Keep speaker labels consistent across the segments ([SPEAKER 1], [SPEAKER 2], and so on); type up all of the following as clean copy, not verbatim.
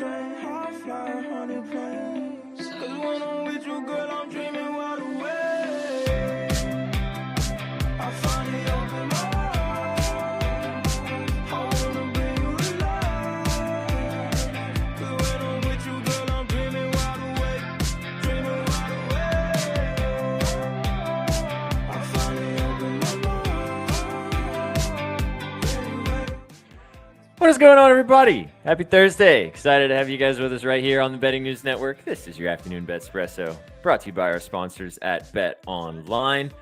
[SPEAKER 1] train, high fly, 100 planes. 'Cause when I'm with you, girl, I'm dreaming wide awake. I finally open my eyes. I wanna bring you to life. 'Cause when I'm with you, girl, I'm dreaming wide awake. Dreaming wide awake. I finally open my mind.
[SPEAKER 2] What is going on, everybody? Happy Thursday. Excited to have you guys with us right here on the Betting News Network. This is your afternoon Betspresso, brought to you by our sponsors at Bet Online.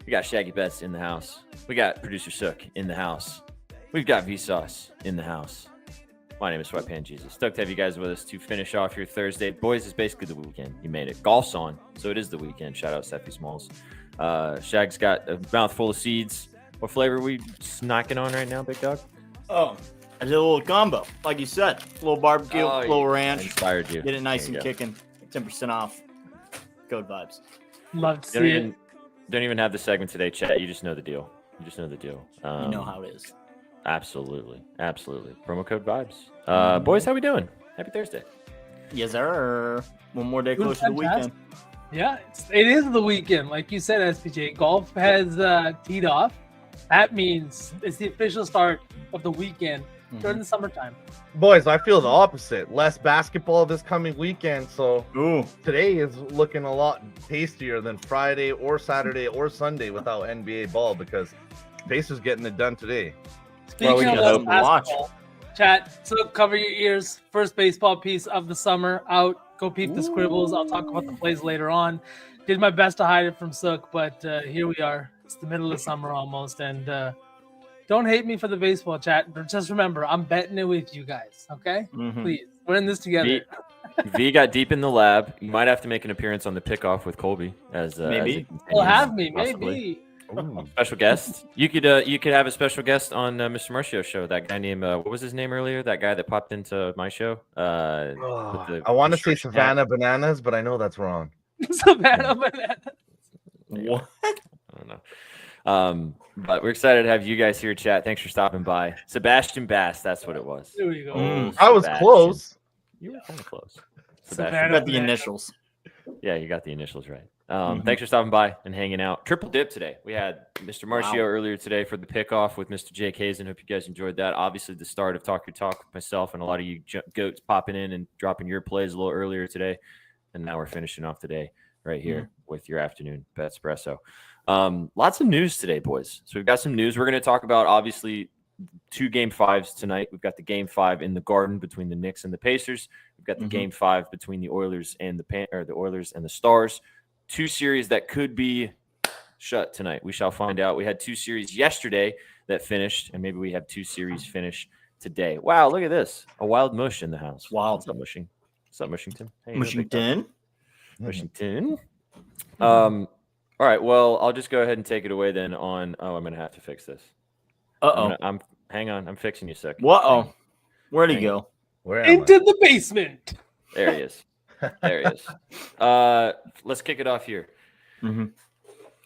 [SPEAKER 2] We got Shaggy Bets in the house. We got producer Sook in the house. We've got Vsauce in the house. My name is Sweatpan Jesus. Stoked to have you guys with us to finish off your Thursday. Boys, it's basically the weekend. You made it. Golf's on, so it is the weekend. Shout out Steffi Smalls. Shag's got a mouthful of seeds. What flavor are we snacking on right now, big dog?
[SPEAKER 3] Oh, I did a little combo, like you said. A little barbecue, a little ranch.
[SPEAKER 2] Inspired you.
[SPEAKER 3] Get it nice
[SPEAKER 2] There
[SPEAKER 3] and
[SPEAKER 2] you
[SPEAKER 3] kicking. 10% off. Code vibes.
[SPEAKER 4] Love to see it.
[SPEAKER 2] Don't even have the segment today, chat. You just know the deal. You
[SPEAKER 3] You know how it is.
[SPEAKER 2] Absolutely. Promo code vibes. Boys, how we doing? Happy Thursday.
[SPEAKER 3] Yes, sir. One more day
[SPEAKER 4] It was
[SPEAKER 3] closer to the weekend.
[SPEAKER 4] fantastic. Yeah, it is the weekend. Like you said, SPJ, golf has teed off. That means it's the official start of the weekend during the summertime.
[SPEAKER 5] Boys, I feel the opposite. Less basketball this coming weekend, so
[SPEAKER 3] Ooh.
[SPEAKER 5] today is looking a lot tastier than Friday or Saturday or Sunday without NBA ball because Pacers getting it done today.
[SPEAKER 4] Speaking
[SPEAKER 3] we
[SPEAKER 4] of
[SPEAKER 3] can
[SPEAKER 4] less
[SPEAKER 3] hope to watch.
[SPEAKER 4] basketball, chat, so cover your ears. First baseball piece of the summer out. Go peep the scribbles. I'll talk about the plays later on. Did my best to hide it from Sook, but here we are. It's the middle of summer almost, and don't hate me for the baseball, chat. But just remember, I'm betting it with you guys, okay?
[SPEAKER 3] Mhm.
[SPEAKER 4] Please, we're in this together.
[SPEAKER 2] V got deep in the lab. You might have to make an appearance on the pickoff with Colby as
[SPEAKER 3] Maybe.
[SPEAKER 2] it continues,
[SPEAKER 4] Well, have me,
[SPEAKER 2] possibly.
[SPEAKER 4] maybe.
[SPEAKER 2] Ooh, special guest. You could have a special guest on Mr. Marcio's show. That guy named what was his name earlier? That guy that popped into my show.
[SPEAKER 5] I want to say
[SPEAKER 2] construction hat.
[SPEAKER 5] Savannah Bananas, but I know that's wrong.
[SPEAKER 4] Savannah Banana.
[SPEAKER 3] What?
[SPEAKER 2] I don't know. But we're excited to have you guys here, chat. Thanks for stopping by. Sebastian Bass, that's what it was.
[SPEAKER 4] There we go.
[SPEAKER 5] I was
[SPEAKER 2] Sebastian.
[SPEAKER 5] close.
[SPEAKER 2] You were kind of close.
[SPEAKER 4] Savannah.
[SPEAKER 3] Got the initials.
[SPEAKER 2] Yeah, you got the initials right. Thanks for stopping by and hanging out. Triple dip today. We had Mr. Marcio earlier today for the pickoff with Mr. Jake Hazen. Hope you guys enjoyed that. Obviously, the start of Talk Your Talk with myself and a lot of you goats popping in and dropping your plays a little earlier today. And now we're finishing off today right here with your afternoon Betspresso. Lots of news today, boys. So we've got some news. We're going to talk about, obviously, 2 Game 5s tonight. We've got the Game 5 in the Garden between the Knicks and the Pacers. We've got the Game 5 between the Oilers and the Oilers and the Stars. 2 series that could be shut tonight. We shall find out. We had 2 series yesterday that finished, and maybe we have 2 series finish today. Wow, look at this. A wild mush in the house.
[SPEAKER 3] Wild.
[SPEAKER 2] What's up, Mushing? What's up, Mushington? Hey, big dog.
[SPEAKER 3] Washington.
[SPEAKER 2] Washington. All right, well, I'll just go ahead and take it away then on I'm going to have to fix this.
[SPEAKER 3] Uh-oh.
[SPEAKER 2] Hang on. I'm fixing you, Sick.
[SPEAKER 3] Whoa. Where'd he go?
[SPEAKER 5] Where am
[SPEAKER 4] Into the basement.
[SPEAKER 2] There he is. Let's kick it off here.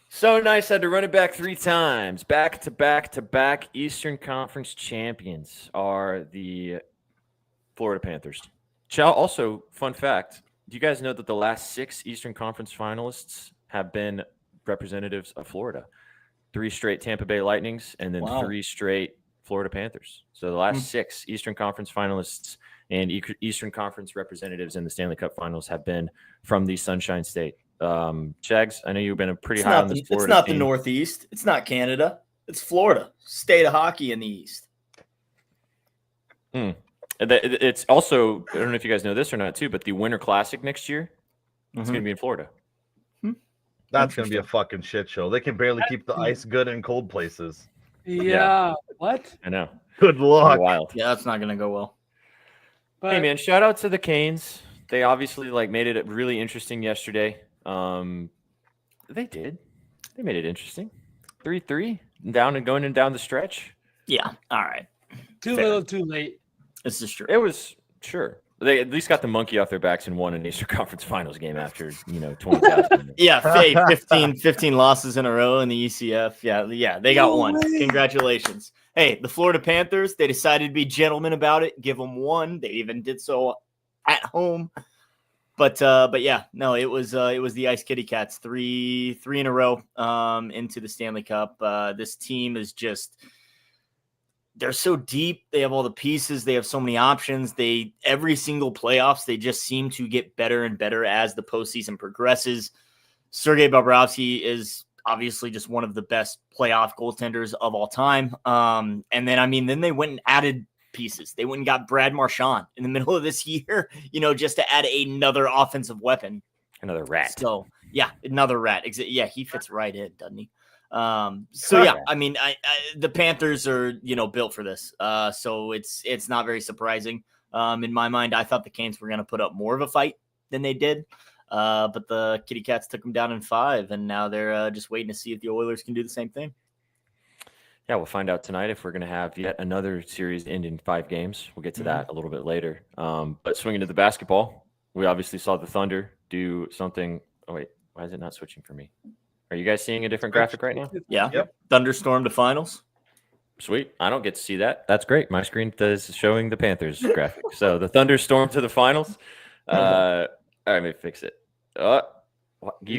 [SPEAKER 2] So nice. Had to run it back 3 times. Back to back Eastern Conference champions are the Florida Panthers. Also, fun fact, do you guys know that the last 6 Eastern Conference finalists have been representatives of Florida? 3 straight Tampa Bay Lightnings and then 3 straight Florida Panthers. So the last 6 Eastern Conference finalists and Eastern Conference representatives in the Stanley Cup Finals have been from the Sunshine State. Chags, I know you've been pretty high on this Florida
[SPEAKER 3] It's not
[SPEAKER 2] team.
[SPEAKER 3] the Northeast. It's not Canada. It's Florida. State of hockey in the East.
[SPEAKER 2] It's also, I don't know if you guys know this or not too, but the Winter Classic next year, it's going to be in Florida.
[SPEAKER 5] That's going to be a fucking shit show. They can barely keep the ice good in cold places.
[SPEAKER 4] Yeah. What?
[SPEAKER 2] I know.
[SPEAKER 5] Good luck.
[SPEAKER 2] Wild.
[SPEAKER 3] Yeah, that's not going to go well.
[SPEAKER 4] But
[SPEAKER 2] Hey man, shout out to the Canes. They obviously made it really interesting yesterday. They did. They made it interesting. 3-3 down and going down the stretch.
[SPEAKER 3] Yeah. All right.
[SPEAKER 4] too
[SPEAKER 2] fair.
[SPEAKER 4] little, too late.
[SPEAKER 3] This is true.
[SPEAKER 2] It was sure. They at least got the monkey off their backs and won an Eastern Conference Finals game after 20,000.
[SPEAKER 3] Yeah, Faye, 15 losses in a row in the ECF. Yeah, they got one. Congratulations. Hey, the Florida Panthers, they decided to be gentlemen about it, give them one. They even did so at home. But yeah, no, it was the Ice Kitty Cats three in a row into the Stanley Cup. This team is just, they're so deep. They have all the pieces. They have so many options. Every single playoffs, they just seem to get better and better as the postseason progresses. Sergei Bobrovsky is obviously just one of the best playoff goaltenders of all time. And then they went and added pieces. They went and got Brad Marchand in the middle of this year, just to add another offensive weapon.
[SPEAKER 2] Another rat.
[SPEAKER 3] So yeah, another rat. Yeah, he fits right in, doesn't he? So yeah, I mean, the Panthers are, built for this. So it's not very surprising. In my mind, I thought the Canes were going to put up more of a fight than they did. But the Kitty Cats took them down in 5, and now they're just waiting to see if the Oilers can do the same thing.
[SPEAKER 2] Yeah, we'll find out tonight if we're going to have yet another series end in 5 games. We'll get to that a little bit later. But swinging to the basketball, we obviously saw the Thunder do something. Oh, wait, why is it not switching for me? Are you guys seeing a different graphic right now?
[SPEAKER 3] Yeah.
[SPEAKER 5] Yep.
[SPEAKER 3] Thunderstorm to finals.
[SPEAKER 2] Sweet. I don't get to see that. That's great. My screen is showing the Panthers graphic. So the Thunder stormed to the finals. All right, let me fix it. You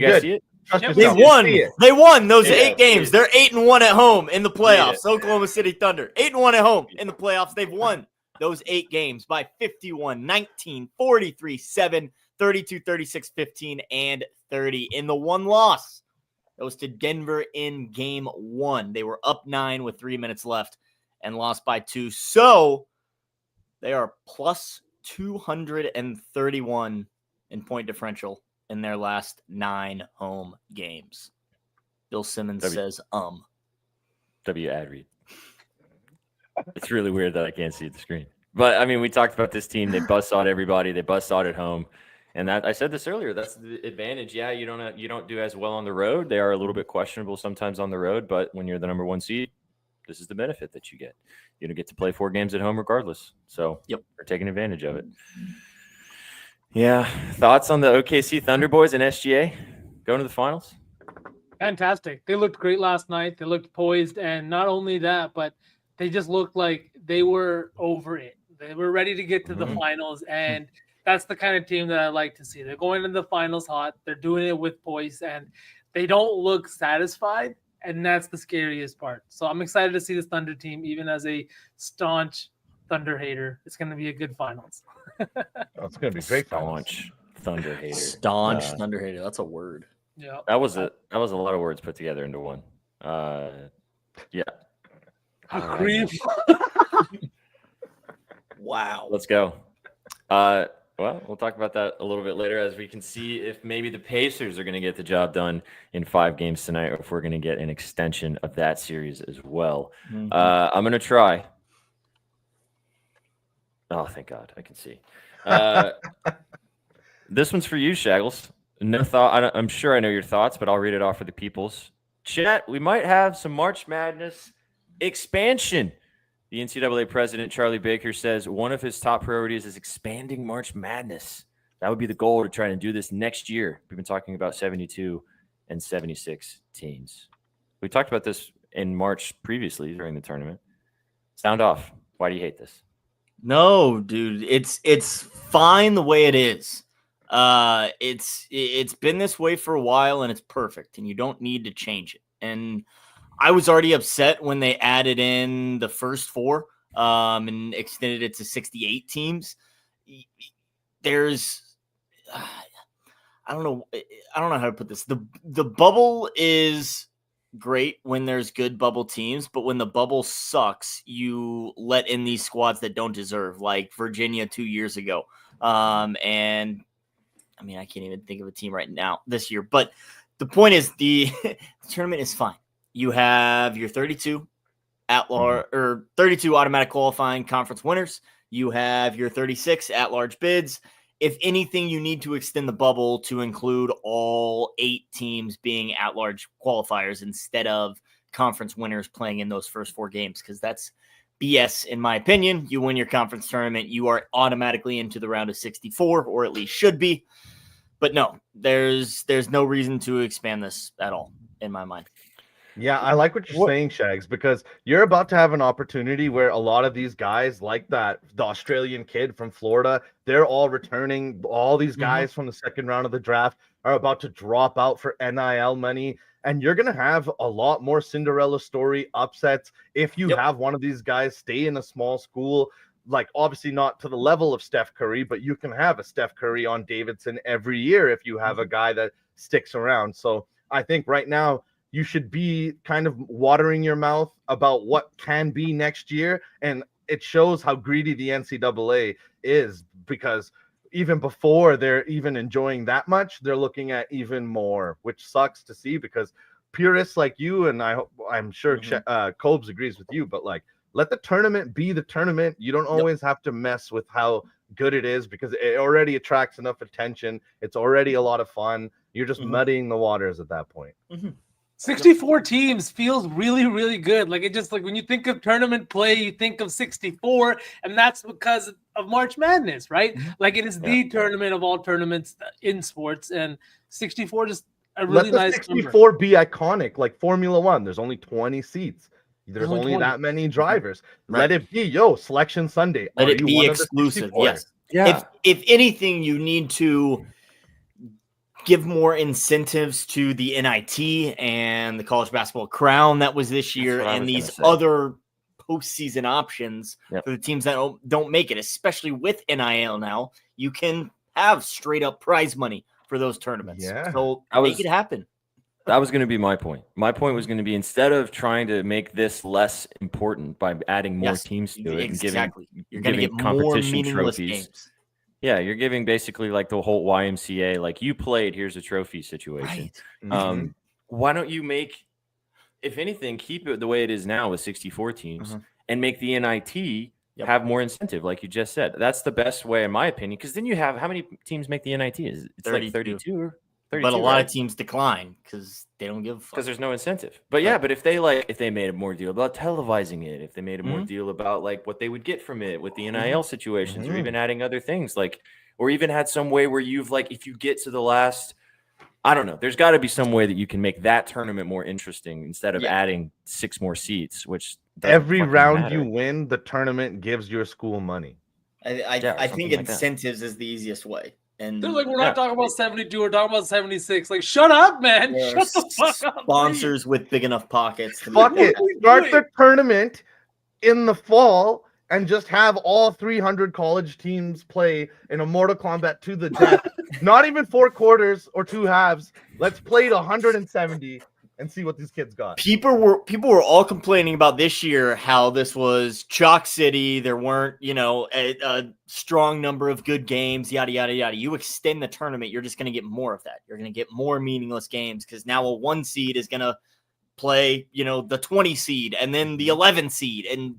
[SPEAKER 2] guys
[SPEAKER 5] Good.
[SPEAKER 2] see it?
[SPEAKER 5] Trust
[SPEAKER 4] Yep.
[SPEAKER 3] They
[SPEAKER 5] yourself.
[SPEAKER 3] won.
[SPEAKER 5] See it.
[SPEAKER 3] They won those
[SPEAKER 2] Yeah,
[SPEAKER 3] 8 games.
[SPEAKER 2] see
[SPEAKER 3] They're 8-1 at home in the playoffs.
[SPEAKER 2] Yeah.
[SPEAKER 3] Oklahoma City Thunder 8-1 at home in the playoffs. They've won those 8 games by 51, 19, 43, 7, 32, 36, 15, and 30. In the one loss, that was to Denver in game 1. They were up 9 with 3 minutes left and lost by 2. So they are plus 231 in point differential in their last 9 home games. Bill Simmons says,
[SPEAKER 2] W ad read. It's really weird that I can't see the screen. But I mean, we talked about this team. They buzzsawed everybody. They buzzsawed at home. And that, I said this earlier, that's the advantage. Yeah, you don't do as well on the road. They are a little bit questionable sometimes on the road, but when you're the number 1 seed, this is the benefit that you get. You don't get to play 4 games at home regardless. So
[SPEAKER 3] Yep,
[SPEAKER 2] they're taking advantage of it. Yeah. Thoughts on the OKC Thunder boys and SGA going to the finals?
[SPEAKER 4] Fantastic. They looked great last night. They looked poised. And not only that, but they just looked like they were over it. They were ready to get to the finals. And that's the kind of team that I like to see. They're going into the finals hot. They're doing it with poise. And they don't look satisfied. And that's the scariest part. So I'm excited to see this Thunder team, even as a staunch Thunder hater. It's going to be a good finals.
[SPEAKER 5] Oh, it's going to be great. finals.
[SPEAKER 2] Staunch Thunder hater.
[SPEAKER 3] staunch Thunder hater. That's a word.
[SPEAKER 4] Yeah.
[SPEAKER 2] That was a lot of words put together into one. Yeah.
[SPEAKER 4] Agree.
[SPEAKER 3] Wow.
[SPEAKER 2] Let's go. Well, we'll talk about that a little bit later as we can see if maybe the Pacers are going to get the job done in 5 games tonight, or if we're going to get an extension of that series as well. I'm going to try. Oh, thank God, I can see. This one's for you, Shaggles. No thought. I'm sure I know your thoughts, but I'll read it off for the peoples. Chat, we might have some March Madness expansion. The NCAA president, Charlie Baker, says one of his top priorities is expanding March Madness. That would be the goal, to try and do this next year. We've been talking about 72 and 76 teams. We talked about this in March previously during the tournament. Sound off. Why do you hate this?
[SPEAKER 3] No, dude, it's fine the way it is. It's been this way for a while, and it's perfect, and you don't need to change it. And I was already upset when they added in the first 4 and extended it to 68 teams. There's I don't know how to put this. The bubble is great when there's good bubble teams, but when the bubble sucks, you let in these squads that don't deserve, like Virginia 2 years ago. And I mean, I can't even think of a team right now this year, but the point is the tournament is fine. You have your 32 at-large or 32 automatic qualifying conference winners. You have your 36 at-large bids. If anything, you need to extend the bubble to include all 8 teams being at-large qualifiers instead of conference winners playing in those first 4 games, because that's BS in my opinion. You win your conference tournament, you are automatically into the round of 64, or at least should be. But no, there's no reason to expand this at all in my mind.
[SPEAKER 5] Yeah, I like what you're saying, Shags, because you're about to have an opportunity where a lot of these guys, like the Australian kid from Florida, they're all returning. All these guys from the second round of the draft are about to drop out for NIL money. And you're going to have a lot more Cinderella story upsets if you have one of these guys stay in a small school. Like, obviously not to the level of Steph Curry, but you can have a Steph Curry on Davidson every year if you have a guy that sticks around. So I think right now, you should be kind of watering your mouth about what can be next year. And it shows how greedy the NCAA is, because even before they're even enjoying that much, they're looking at even more, which sucks to see, because purists like you, and I'm sure Cobes agrees with you, but like, let the tournament be the tournament. You don't always have to mess with how good it is, because it already attracts enough attention. It's already a lot of fun. You're just muddying the waters at that point.
[SPEAKER 4] 64 teams feels really, really good. Like, it just, like, when you think of tournament play, you think of 64, and that's because of March Madness, right? Like, it is the tournament of all tournaments in sports, and 64 just a really nice
[SPEAKER 5] 64
[SPEAKER 4] number.
[SPEAKER 5] be iconic, like Formula One. There's only 20 seats. There's only
[SPEAKER 4] 20.
[SPEAKER 5] that many drivers.
[SPEAKER 3] Right.
[SPEAKER 5] Let it be, Selection Sunday.
[SPEAKER 3] Let
[SPEAKER 5] Are
[SPEAKER 3] it
[SPEAKER 5] you
[SPEAKER 3] be
[SPEAKER 5] one of the
[SPEAKER 3] exclusive.
[SPEAKER 5] 64?
[SPEAKER 3] Yes.
[SPEAKER 2] Yeah.
[SPEAKER 3] If anything, you need to give more incentives to the NIT and the college basketball crown that was this year, and these other postseason options for the teams that don't make it, especially with NIL now. You can have straight up prize money for those tournaments.
[SPEAKER 5] Yeah.
[SPEAKER 3] So make it happen.
[SPEAKER 2] That was going to be my point. My point was going to be, instead of trying to make this less important by adding more teams to it and giving,
[SPEAKER 3] you're going to get more
[SPEAKER 2] competition
[SPEAKER 3] meaningless
[SPEAKER 2] trophies.
[SPEAKER 3] games.
[SPEAKER 2] Yeah, you're giving basically like the whole YMCA, like, you played, here's a trophy situation.
[SPEAKER 3] Right.
[SPEAKER 2] Why don't you make, if anything, keep it the way it is now with 64 teams and make the NIT have more incentive, like you just said. That's the best way, in my opinion, because then you have, how many teams make the NIT? It's 32. Like 32 or 32,
[SPEAKER 3] but a lot of teams decline because they don't give a fuck.
[SPEAKER 2] Because there's no incentive. But yeah, but if they made a more deal about televising it, if they made a more deal about like what they would get from it with the NIL situations, or even adding other things, like, or even had some way where you've, like, if you get to the last, I don't know, there's got to be some way that you can make that tournament more interesting instead of adding 6 more seats, which
[SPEAKER 5] every round you win, the tournament gives your school money.
[SPEAKER 3] I think incentives is the easiest way. And
[SPEAKER 4] they're like, we're not talking about 72, we're talking about 76. Like, shut up, man. Shut the fuck up.
[SPEAKER 3] Sponsors with big enough pockets.
[SPEAKER 5] Fuck it. Start the tournament in the fall and just have all 300 college teams play in a Mortal Kombat to the death. Not even 4 quarters or 2 halves. Let's play to 170 and see what these kids got.
[SPEAKER 3] People were all complaining about this year how this was chalk city. There weren't, a strong number of good games, yada, yada, yada. You extend the tournament, you're just going to get more of that. You're going to get more meaningless games because now a 1 seed is going to play, the 20 seed and then the 11 seed. And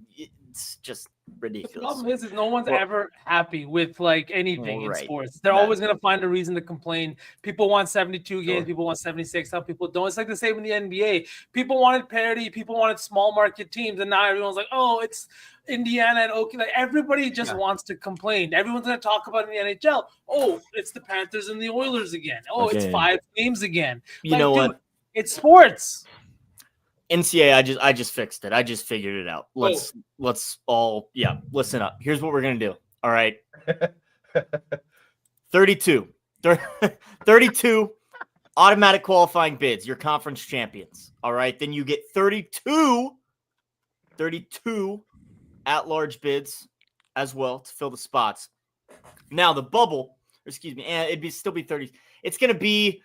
[SPEAKER 3] it's just ridiculous.
[SPEAKER 4] The problem is no one's ever happy with like anything in sports. They're always going to find a reason to complain. People want 72 games. People want 76. Some people don't. It's like the same in the NBA. People wanted parity. People wanted small market teams. And now everyone's like, oh, it's Indiana and Oakland. Like, everybody just wants to complain. Everyone's going to talk about it in the NHL. Oh, it's the Panthers and the Oilers again. Oh, it's 5 games again.
[SPEAKER 3] You know what?
[SPEAKER 4] It's sports.
[SPEAKER 3] NCAA, I just fixed it. I just figured it out. Let's all listen up. Here's what we're gonna do. All right. 32 automatic qualifying bids, your conference champions. All right. Then you get 32 at-large bids as well to fill the spots. Now the bubble, still be 30. It's gonna be.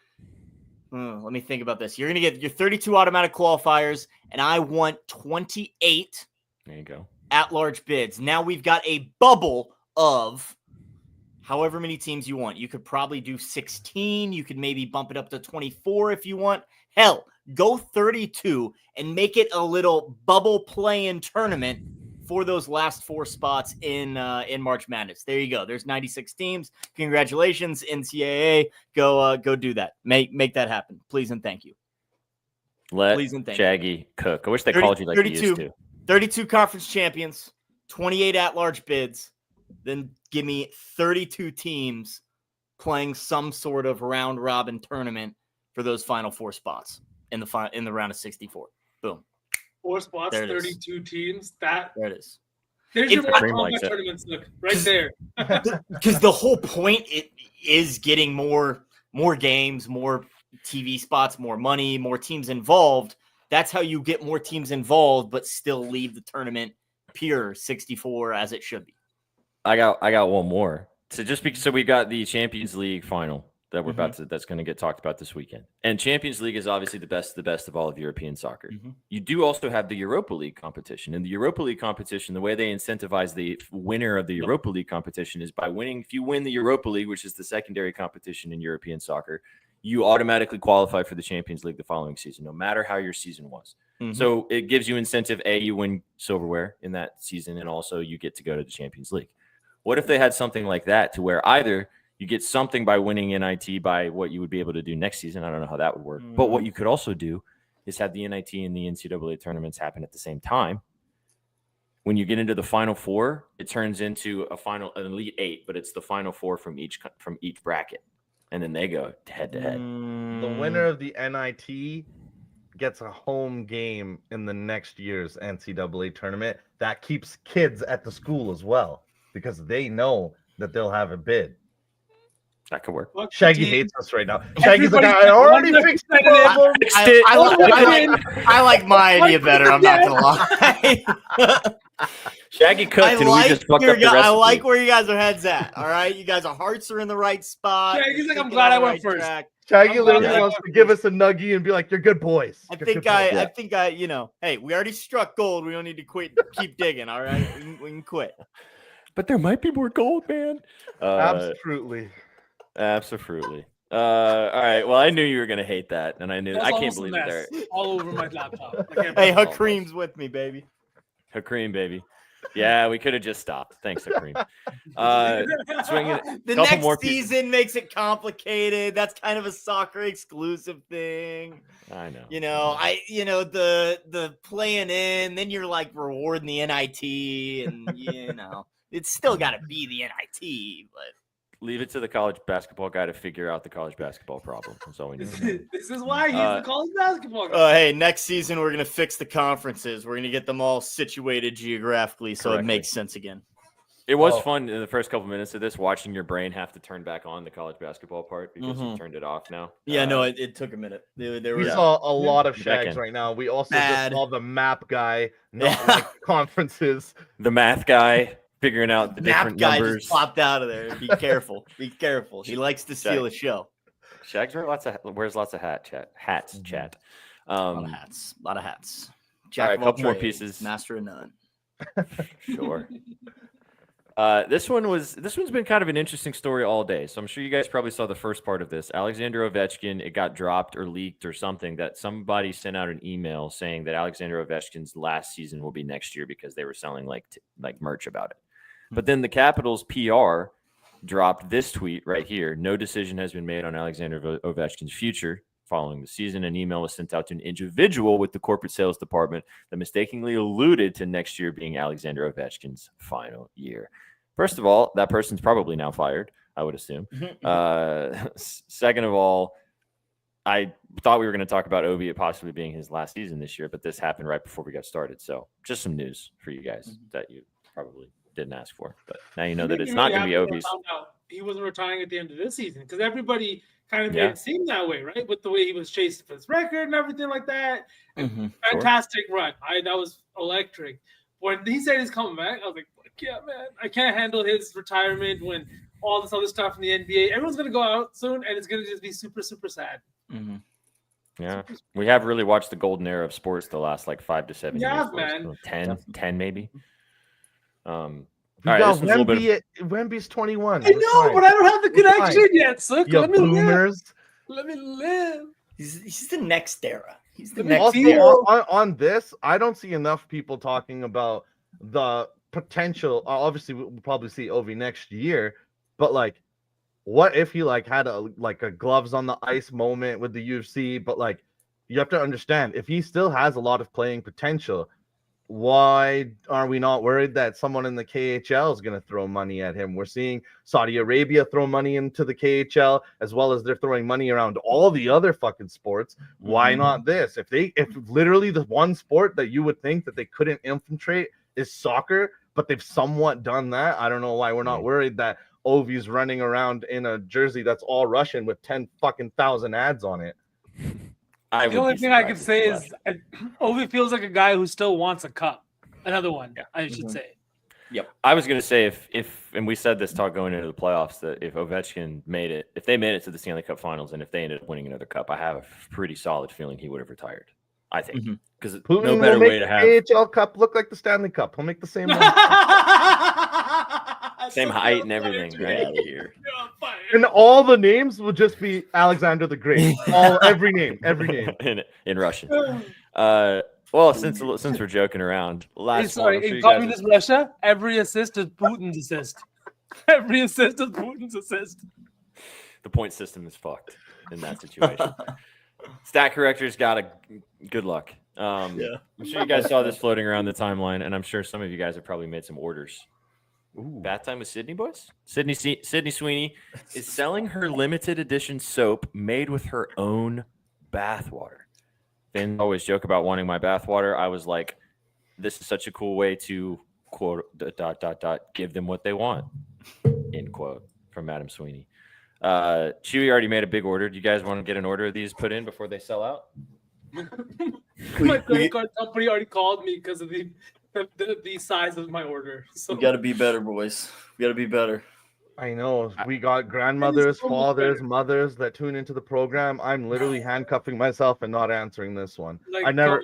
[SPEAKER 3] Let me think about this. You're going to get your 32 automatic qualifiers, and I want 28
[SPEAKER 2] there you go
[SPEAKER 3] at-large bids. Now we've got a bubble of however many teams you want. You could probably do 16. You could maybe bump it up to 24 if you want. Hell, go 32 and make it a little bubble play-in tournament for those last 4 spots in March Madness. There you go. There's 96 teams. Congratulations, NCAA. Go do that. Make that happen, please and thank you.
[SPEAKER 2] Let Shaggy cook. I wish they called you like 32, he used to.
[SPEAKER 3] 32 conference champions, 28 at-large bids. Then give me 32 teams playing some sort of round-robin tournament for those final 4 spots in the round of 64. Boom.
[SPEAKER 4] 4 spots,
[SPEAKER 3] There it is.
[SPEAKER 4] 32 teams.
[SPEAKER 3] There it is.
[SPEAKER 4] There's your
[SPEAKER 3] It's-
[SPEAKER 4] Mortal
[SPEAKER 2] Cream likes
[SPEAKER 4] Kombat
[SPEAKER 2] it.
[SPEAKER 4] tournaments. Look right there.
[SPEAKER 3] Because the whole point it is getting more games, more TV spots, more money, more teams involved. That's how you get more teams involved, but still leave the tournament pure 64 as it should be.
[SPEAKER 2] I got one more. So we got the Champions League final that we're about to that's going to get talked about this weekend. And Champions League is obviously the best of all of European soccer. You do also have the Europa League competition. And the Europa League competition, the way they incentivize the winner of the Europa League competition is by winning. If you win the Europa League, which is the secondary competition in European soccer, you automatically qualify for the Champions League the following season, no matter how your season was. So it gives you incentive. A, you win silverware in that season, and also you get to go to the Champions League. What if they had something like that to where either you get something by winning NIT by what you would be able to do next season? I don't know how that would work. But what you could also do is have the NIT and the NCAA tournaments happen at the same time. When you get into the Final Four, it turns into an Elite Eight, but it's the Final Four from each bracket. And then they go head to head.
[SPEAKER 5] The winner of the NIT gets a home game in the next year's NCAA tournament. That keeps kids at the school as well because they know that they'll have a bid.
[SPEAKER 2] That could work.
[SPEAKER 5] Shaggy hates us right now. Shaggy's like,
[SPEAKER 4] Everybody's
[SPEAKER 5] I already fixed the problem.
[SPEAKER 3] I like my idea better. I'm not gonna lie.
[SPEAKER 2] Shaggy cooked, and we just fucked up the recipe.
[SPEAKER 3] I like where you guys are heads at. All right, you guys' hearts are in the right spot.
[SPEAKER 4] Shaggy's like, I'm
[SPEAKER 3] Thinking
[SPEAKER 4] glad
[SPEAKER 3] on
[SPEAKER 4] I
[SPEAKER 3] the
[SPEAKER 4] went
[SPEAKER 3] right
[SPEAKER 4] first.
[SPEAKER 3] track.
[SPEAKER 5] Shaggy
[SPEAKER 4] I'm
[SPEAKER 5] literally
[SPEAKER 4] glad
[SPEAKER 5] wants
[SPEAKER 4] I-
[SPEAKER 5] to give us a nuggie and be like, "You're good boys."
[SPEAKER 3] I
[SPEAKER 5] You're
[SPEAKER 3] think
[SPEAKER 5] good boys."
[SPEAKER 3] I think I, hey, we already struck gold. We don't need to keep digging. All right, we can quit.
[SPEAKER 2] But there might be more gold, man.
[SPEAKER 5] Absolutely.
[SPEAKER 2] Absolutely. All right. Well, I knew you were gonna hate that, and I
[SPEAKER 4] That's
[SPEAKER 2] can't
[SPEAKER 4] almost a
[SPEAKER 2] believe it there.
[SPEAKER 4] mess all over my laptop. I can't
[SPEAKER 3] Hey,
[SPEAKER 4] believe it.
[SPEAKER 3] Hakeem's with me, baby.
[SPEAKER 2] Hakeem, baby. Yeah, we could have just stopped. Thanks, Hakeem. Swinging.
[SPEAKER 3] The
[SPEAKER 2] couple
[SPEAKER 3] next
[SPEAKER 2] more pieces.
[SPEAKER 3] season makes it complicated. That's kind of a soccer exclusive thing.
[SPEAKER 2] I know.
[SPEAKER 3] The playing in, then you're like rewarding the NIT, and it's still got to be the NIT. But
[SPEAKER 2] Leave it to the college basketball guy to figure out the college basketball problem. That's all we need.
[SPEAKER 4] This is why he's the college basketball guy.
[SPEAKER 3] hey, next season we're gonna fix the conferences. We're gonna get them all situated geographically, so
[SPEAKER 2] Correctly.
[SPEAKER 3] it makes sense again.
[SPEAKER 2] It was fun in the first couple minutes of this, watching your brain have to turn back on the college basketball part because you turned it off now.
[SPEAKER 3] Yeah, no, it took a minute. There
[SPEAKER 5] We
[SPEAKER 3] was
[SPEAKER 5] saw a lot of
[SPEAKER 2] Back
[SPEAKER 5] Shags
[SPEAKER 2] end.
[SPEAKER 5] right now. We also
[SPEAKER 3] Bad.
[SPEAKER 5] just saw the map guy, not
[SPEAKER 3] Yeah.
[SPEAKER 5] like conferences.
[SPEAKER 2] the math guy figuring out the
[SPEAKER 3] map
[SPEAKER 2] different
[SPEAKER 3] guy
[SPEAKER 2] numbers.
[SPEAKER 3] just popped out of there. Be careful. Be careful. He likes to steal a show.
[SPEAKER 2] Shags wears lots of hats. Chat.
[SPEAKER 3] A lot of hats. A lot of hats.
[SPEAKER 2] All right,
[SPEAKER 3] of all
[SPEAKER 2] couple more
[SPEAKER 3] trades,
[SPEAKER 2] pieces.
[SPEAKER 3] Master of none.
[SPEAKER 2] Sure. This one's been kind of an interesting story all day. So I'm sure you guys probably saw the first part of this. Alexander Ovechkin, it got dropped or leaked or something that somebody sent out an email saying that Alexander Ovechkin's last season will be next year because they were selling like merch about it. But then the Capitals PR dropped this tweet right here. No decision has been made on Alexander Ovechkin's future following the season. An email was sent out to an individual with the corporate sales department that mistakenly alluded to next year being Alexander Ovechkin's final year. First of all, that person's probably now fired, I would assume. Second of all, I thought we were going to talk about Ovi possibly being his last season this year, but this happened right before we got started. So just some news for you guys that you probably didn't ask for. But now you know that it's not going to be Ovi's.
[SPEAKER 4] He wasn't retiring at the end of this season because everybody kind of made it seem that way, right? With the way he was chasing for his record and everything like that. Fantastic run. That was electric. When he said he's coming back, I was like, yeah, man, I can't handle his retirement when all this other stuff in the NBA. Everyone's going to go out soon, and it's going to just be super, super sad.
[SPEAKER 2] Yeah, we have really watched the golden era of sports the last like 5 to 7 years.
[SPEAKER 4] Yeah, man.
[SPEAKER 2] 10 maybe. All
[SPEAKER 5] We
[SPEAKER 2] right,
[SPEAKER 5] got
[SPEAKER 2] this was a little bit.
[SPEAKER 5] Wemby's 21.
[SPEAKER 4] I know, but I don't have the connection yet, so
[SPEAKER 5] You
[SPEAKER 4] let me live.
[SPEAKER 5] boomers.
[SPEAKER 4] Let me live.
[SPEAKER 3] He's the next era. He's the
[SPEAKER 4] Let me
[SPEAKER 3] next
[SPEAKER 5] Also,
[SPEAKER 4] see
[SPEAKER 3] era.
[SPEAKER 5] on this, I don't see enough people talking about the potential. Obviously, we'll probably see Ovi next year, but like, what if he like had a gloves on the ice moment with the UFC? But like, you have to understand if he still has a lot of playing potential, why are we not worried that someone in the KHL is going to throw money at him? We're seeing Saudi Arabia throw money into the KHL, as well as they're throwing money around all the other fucking sports. Why not this? If literally the one sport that you would think that they couldn't infiltrate is soccer, but they've somewhat done that. I don't know why we're not worried that Ovi's running around in a jersey that's all Russian with 10,000 ads on it.
[SPEAKER 4] The only thing I can say is Ovi feels like a guy who still wants a cup. Another one, I should say.
[SPEAKER 2] Yep. I was going to say if and we said this talk going into the playoffs that if Ovechkin if they made it to the Stanley Cup Finals and if they ended up winning another cup, I have a pretty solid feeling he would have retired. I think because no better way to have
[SPEAKER 5] AHL Cup look like the Stanley Cup. He'll make the same one.
[SPEAKER 2] Same height and everything, right? Here.
[SPEAKER 5] And all the names will just be Alexander the Great. Every name
[SPEAKER 2] in Russian. Well, since we're joking around,
[SPEAKER 4] in communist Russia, every assist is Putin's assist. Every assist is Putin's assist.
[SPEAKER 2] The point system is fucked in that situation. Stat correctors got a good luck. I'm sure you guys saw this floating around the timeline, and I'm sure some of you guys have probably made some orders. Ooh. Bath time with Sydney, boys. Sydney Sweeney is selling her limited edition soap made with her own bath water. Finn always joke about wanting my bath water. I was like, this is such a cool way to quote ... give them what they want. End quote from Madam Sweeney. Chewy already made a big order. Do you guys want to get an order of these put in before they sell out?
[SPEAKER 4] My credit card company already called me because of the size of my order. So
[SPEAKER 3] we got to be better, boys. We got to be better.
[SPEAKER 5] I know. We got grandmothers, fathers, mothers that tune into the program. I'm literally handcuffing myself and not answering this one. I never.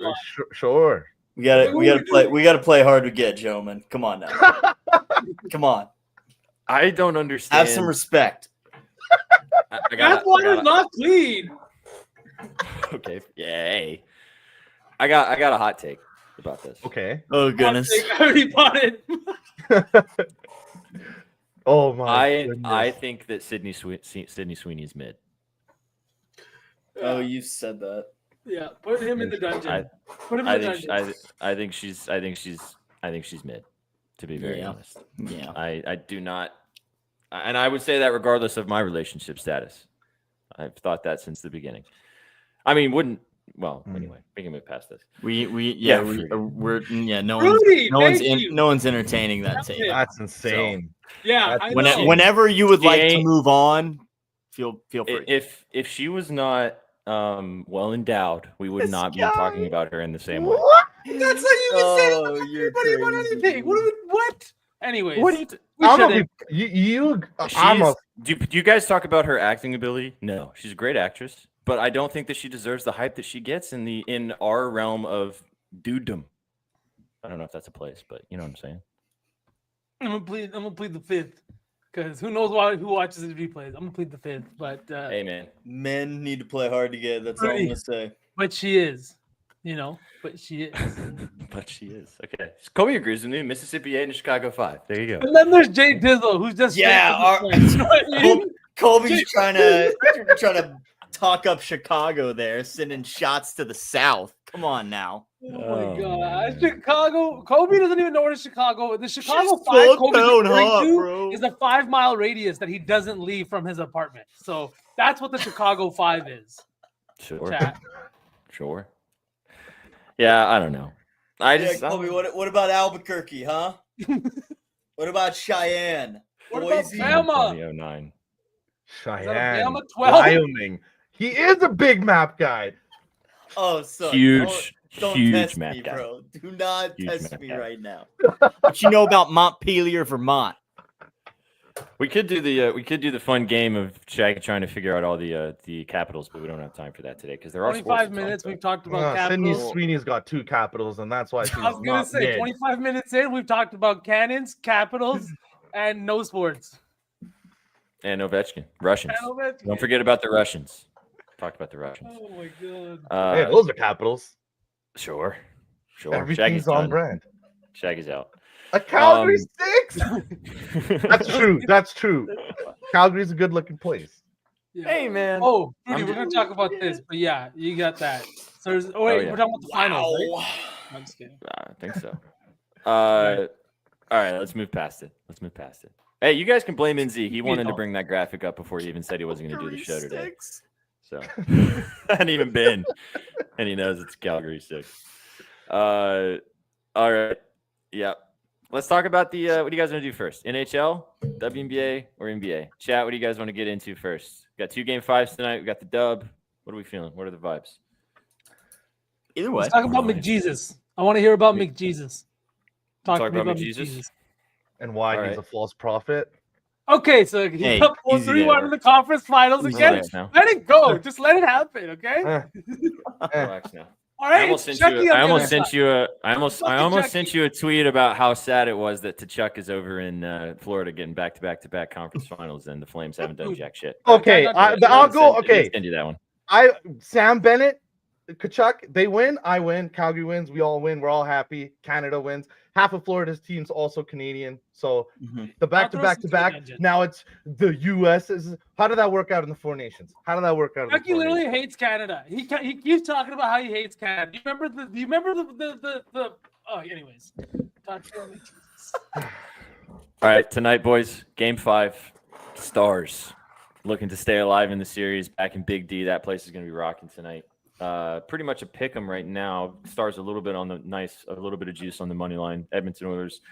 [SPEAKER 5] Sure.
[SPEAKER 3] We gotta play hard to get, gentlemen. Come on now. Come on.
[SPEAKER 2] I don't understand.
[SPEAKER 3] Have some respect.
[SPEAKER 4] That water's not clean.
[SPEAKER 2] Okay. Yay. I got a hot take about this.
[SPEAKER 5] Okay.
[SPEAKER 3] Oh goodness.
[SPEAKER 4] I already bought it.
[SPEAKER 5] Oh my.
[SPEAKER 2] I think that Sydney Sweeney is mid.
[SPEAKER 3] Oh, you said that.
[SPEAKER 4] Yeah, put him in the dungeon. Put him in the dungeon.
[SPEAKER 2] I think she's mid. To be very honest.
[SPEAKER 3] Yeah.
[SPEAKER 2] I do not, and I would say that regardless of my relationship status. I've thought that since the beginning. I mean, anyway, we can move past this.
[SPEAKER 3] No one's entertaining that take.
[SPEAKER 5] That's insane.
[SPEAKER 4] Yeah,
[SPEAKER 3] whenever you would like to move on, feel free.
[SPEAKER 2] If she was not well endowed, we would not be talking about her in the same way.
[SPEAKER 4] What? That's not even saying anybody about anything. What? Anyways,
[SPEAKER 2] what do you guys talk about her acting ability? No, she's a great actress, but I don't think that she deserves the hype that she gets in our realm of dudedom. I don't know if that's a place, but you know what I'm saying.
[SPEAKER 4] I'm gonna plead the fifth, because who knows who watches the replays. I'm gonna plead the fifth, but
[SPEAKER 2] hey man,
[SPEAKER 3] men need to play hard to get. That's all I'm gonna say.
[SPEAKER 4] But she is, but she is.
[SPEAKER 2] But she is. Okay, Kobe agrees with me. Mississippi 8 and Chicago 5. There you go.
[SPEAKER 4] And then there's Jay Dizzle, who's just
[SPEAKER 3] Colby's trying to talk up Chicago there, sending shots to the south. Come on now.
[SPEAKER 4] Oh my God, Chicago. Kobe doesn't even know where Chicago. The Chicago 5 Kobe's is a 5-mile radius that he doesn't leave from his apartment. So that's what the Chicago 5 is.
[SPEAKER 2] Sure. Chat. Sure. Yeah, I don't know.
[SPEAKER 3] Kobe, what about Albuquerque, huh? What about Cheyenne?
[SPEAKER 4] What about Bama?
[SPEAKER 2] 2009.
[SPEAKER 5] Cheyenne, Wyoming. He is a big map guy.
[SPEAKER 3] Oh, so
[SPEAKER 2] huge
[SPEAKER 3] test
[SPEAKER 2] map
[SPEAKER 3] me,
[SPEAKER 2] guy.
[SPEAKER 3] bro. Do not test me right now. What you know about Montpelier, Vermont?
[SPEAKER 2] We could do the fun game of Shaggy trying to figure out all the capitals, but we don't have time for that today because there are
[SPEAKER 4] 25 minutes. We've talked about capitals.
[SPEAKER 5] Sydney Sweeney's got 2 capitals, and that's why she's
[SPEAKER 4] I was gonna say mid. 25 minutes in, we've talked about cannons, capitals, and no sports.
[SPEAKER 2] And Ovechkin, Russians. Don't forget about the Russians. Talked about the Russians.
[SPEAKER 4] Oh my God.
[SPEAKER 5] Hey, those are capitals.
[SPEAKER 2] Sure.
[SPEAKER 5] Everything's
[SPEAKER 2] Shaggy's
[SPEAKER 5] on
[SPEAKER 2] done.
[SPEAKER 5] brand.
[SPEAKER 2] Shaggy's out.
[SPEAKER 5] A Calgary 6? That's true. Calgary's a good-looking place.
[SPEAKER 4] Yeah.
[SPEAKER 2] Hey, man.
[SPEAKER 4] Oh, Rudy, we're going to talk about this, but yeah, you got that. So we're talking about the finals, right? I'm just kidding.
[SPEAKER 2] I think so. All right, let's move past it. Hey, you guys can blame NZ. He wanted to bring that graphic up before he even said he wasn't going to do the show today. So, hadn't even been, and he knows it's Calgary 6. All right, yeah. Let's talk about the. What do you guys want to do first? NHL, WNBA, or NBA? Chat. What do you guys want to get into first? We got 2 Game 5s tonight. We got the dub. What are we feeling? What are the vibes?
[SPEAKER 3] Either way.
[SPEAKER 4] Let's talk about McJesus. I want to hear about McJesus. Talk to me
[SPEAKER 2] about
[SPEAKER 4] about
[SPEAKER 2] McJesus?
[SPEAKER 4] McJesus.
[SPEAKER 5] And why
[SPEAKER 2] All
[SPEAKER 5] he's
[SPEAKER 2] right.
[SPEAKER 5] a false prophet.
[SPEAKER 4] Okay, so he
[SPEAKER 3] Hey,
[SPEAKER 4] up
[SPEAKER 3] easy
[SPEAKER 4] 3-1
[SPEAKER 3] there.
[SPEAKER 4] in the conference finals
[SPEAKER 3] Easy
[SPEAKER 4] again.
[SPEAKER 2] Relax now.
[SPEAKER 4] Let it go. Just let it happen, okay?
[SPEAKER 2] Relax now.
[SPEAKER 4] All
[SPEAKER 2] I
[SPEAKER 4] right.
[SPEAKER 2] almost sent
[SPEAKER 4] Chucky
[SPEAKER 2] you.
[SPEAKER 4] on
[SPEAKER 2] I
[SPEAKER 4] the
[SPEAKER 2] almost
[SPEAKER 4] other
[SPEAKER 2] sent
[SPEAKER 4] side.
[SPEAKER 2] you a. I almost
[SPEAKER 4] Chucky.
[SPEAKER 2] sent you a tweet about how sad it was that T'Chuk is over in Florida getting back-to-back conference finals, and the Flames haven't done jack shit.
[SPEAKER 5] Okay, I'll go. Okay,
[SPEAKER 2] Send you that one.
[SPEAKER 5] Sam Bennett, Kachuk, they win. I win. Calgary wins. We all win. We're all happy. Canada wins. Half of Florida's team's also Canadian. So the back-to-back. Now it's the U.S. How did that work out in the 4 nations? How did that work out?
[SPEAKER 4] Chucky literally hates Canada. He keeps talking about how he hates Canada. Do you remember the oh, anyways. Talk to me.
[SPEAKER 2] All right, tonight, boys. Game 5. Stars looking to stay alive in the series. Back in Big D. That place is going to be rocking tonight. Pretty much a pick 'em right now. Stars a little bit on the a little bit of juice on the money line. Edmonton Oilers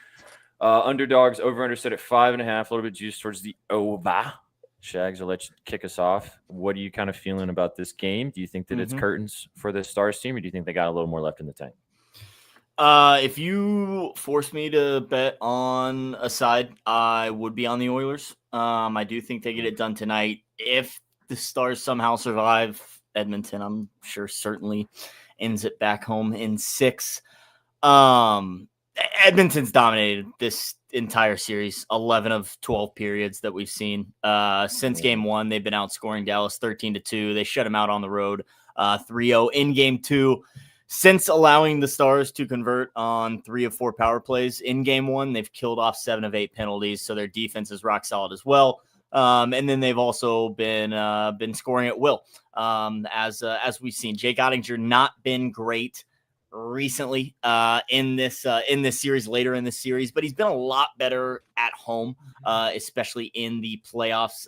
[SPEAKER 2] underdogs over/under set at 5.5. A little bit juice towards the over. Shags, I'll let you kick us off. What are you kind of feeling about this game? Do you think that it's curtains for the Stars team, or do you think they got a little more left in the tank?
[SPEAKER 3] If you force me to bet on a side, I would be on the Oilers. I do think they get it done tonight. If the Stars somehow survive Edmonton, I'm sure certainly ends it back home in 6. Edmonton's dominated this entire series, 11 of 12 periods that we've seen. Since game 1, they've been outscoring Dallas 13-2. They shut them out on the road 3-0 in game 2. Since allowing the Stars to convert on 3 of 4 power plays in game 1, they've killed off 7 of 8 penalties, so their defense is rock solid as well. And then they've also been scoring at will. As we've seen, Jake Ottinger not been great recently in this series, later in the series, but he's been a lot better at home, especially in the playoffs.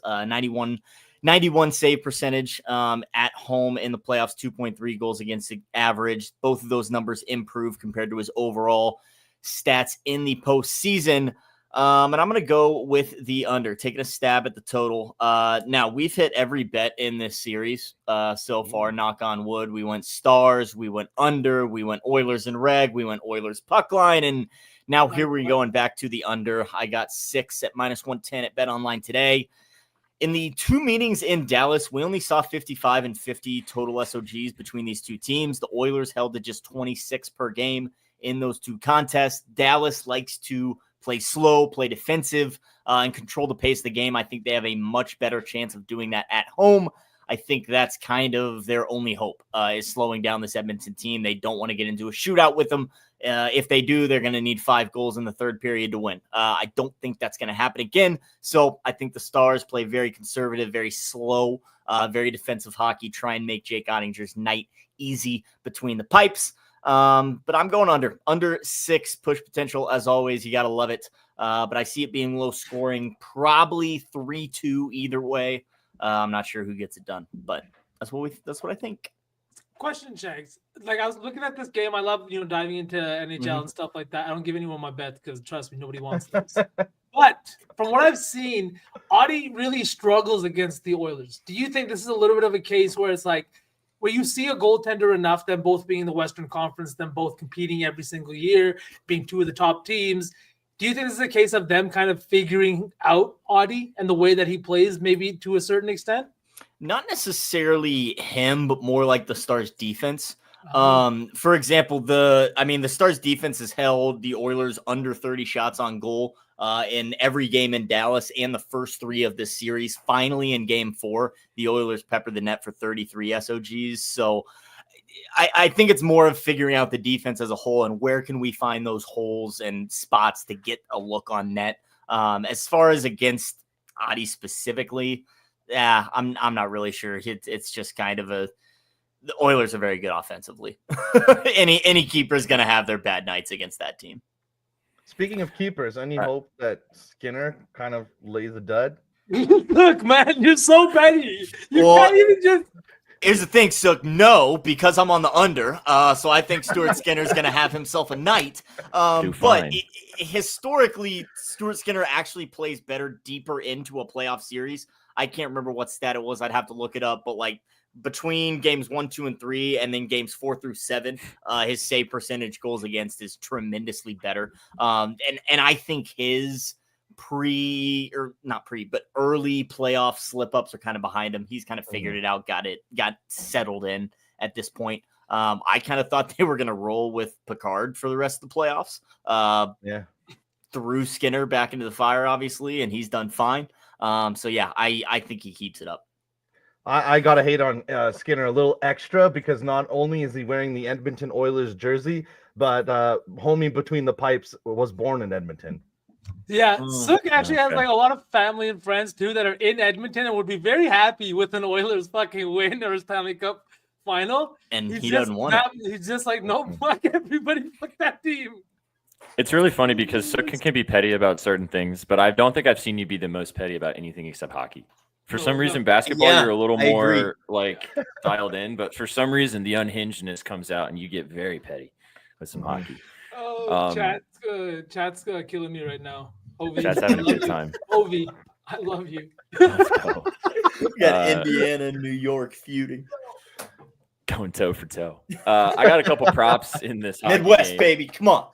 [SPEAKER 3] 91 save percentage at home in the playoffs, 2.3 goals against the average. Both of those numbers improve compared to his overall stats in the postseason. And I'm going to go with the under, taking a stab at the total. Now, we've hit every bet in this series so far, knock on wood. We went Stars, we went under, we went Oilers and Reg, we went Oilers puck line, and now here we're going back to the under. I got 6 at -110 at BetOnline today. In the 2 meetings in Dallas, we only saw 55 and 50 total SOGs between these 2 teams. The Oilers held to just 26 per game in those 2 contests. Dallas likes to play slow, play defensive, and control the pace of the game. I think they have a much better chance of doing that at home. I think that's kind of their only hope, is slowing down this Edmonton team. They don't want to get into a shootout with them. If they do, they're going to need 5 goals in the 3rd period to win. I don't think that's going to happen again. So I think the Stars play very conservative, very slow, very defensive hockey, try and make Jake Ottinger's night easy between the pipes. But I'm going under 6 push potential. As always, you got to love it. But I see it being low scoring, probably 3-2 either way. I'm not sure who gets it done, but that's what I think.
[SPEAKER 4] Question, Shags. Like, I was looking at this game. I love, diving into NHL and stuff like that. I don't give anyone my bets because, trust me, nobody wants those. But from what I've seen, Audie really struggles against the Oilers. Do you think this is a little bit of a case where it's like, where you see a goaltender enough, them both being in the Western Conference, them both competing every single year, being 2 of the top teams? Do you think this is a case of them kind of figuring out Audie and the way that he plays, maybe to a certain extent?
[SPEAKER 3] Not necessarily him, but more like the Stars defense. For example, the Stars defense has held the Oilers under 30 shots on goal in every game in Dallas and the first 3 of this series. Finally, in game 4, the Oilers peppered the net for 33 SOGs. So I think it's more of figuring out the defense as a whole and where can we find those holes and spots to get a look on net. As far as against Audie specifically, I'm not really sure. It's just kind of the Oilers are very good offensively. any keeper is going to have their bad nights against that team.
[SPEAKER 5] Speaking of keepers, any hope that Skinner kind of lays a dud?
[SPEAKER 4] Look, man, you're so petty. You
[SPEAKER 3] Well,
[SPEAKER 4] can't even just.
[SPEAKER 3] Here's the thing, Sook. No, because I'm on the under. So I think Stuart Skinner's going to have himself a night. But historically, Stuart Skinner actually plays better deeper into a playoff series. I can't remember what stat it was. I'd have to look it up. But like between games 1, 2, and 3, and then games 4 through 7, his save percentage, goals against is tremendously better. And I think his early playoff slip ups are kind of behind him. He's kind of figured it out, got settled in at this point. I kind of thought they were going to roll with Picard for the rest of the playoffs. Threw Skinner back into the fire, obviously, and he's done fine. So yeah, I think he keeps it up.
[SPEAKER 5] I got to hate on Skinner a little extra because not only is he wearing the Edmonton Oilers jersey, but homie between the pipes was born in Edmonton.
[SPEAKER 4] Yeah, Sook actually has like a lot of family and friends too that are in Edmonton and would be very happy with an Oilers fucking win or Stanley Cup final.
[SPEAKER 3] And he doesn't want it.
[SPEAKER 4] He's just like, no, fuck everybody, fuck that team.
[SPEAKER 2] It's really funny because Sook can be petty about certain things, but I don't think I've seen you be the most petty about anything except hockey. For some reason, basketball, you're a little more like dialed in, but for some reason, the unhingedness comes out and you get very petty with some hockey.
[SPEAKER 4] Oh, chat's killing me right now. Ovi,
[SPEAKER 2] Chat's having a good time.
[SPEAKER 4] Ovi, I love you.
[SPEAKER 2] Let's go.
[SPEAKER 3] We got Indiana and New York feuding.
[SPEAKER 2] Going toe for toe. I got a couple props in this
[SPEAKER 3] Midwest
[SPEAKER 2] game.
[SPEAKER 3] baby. Come on.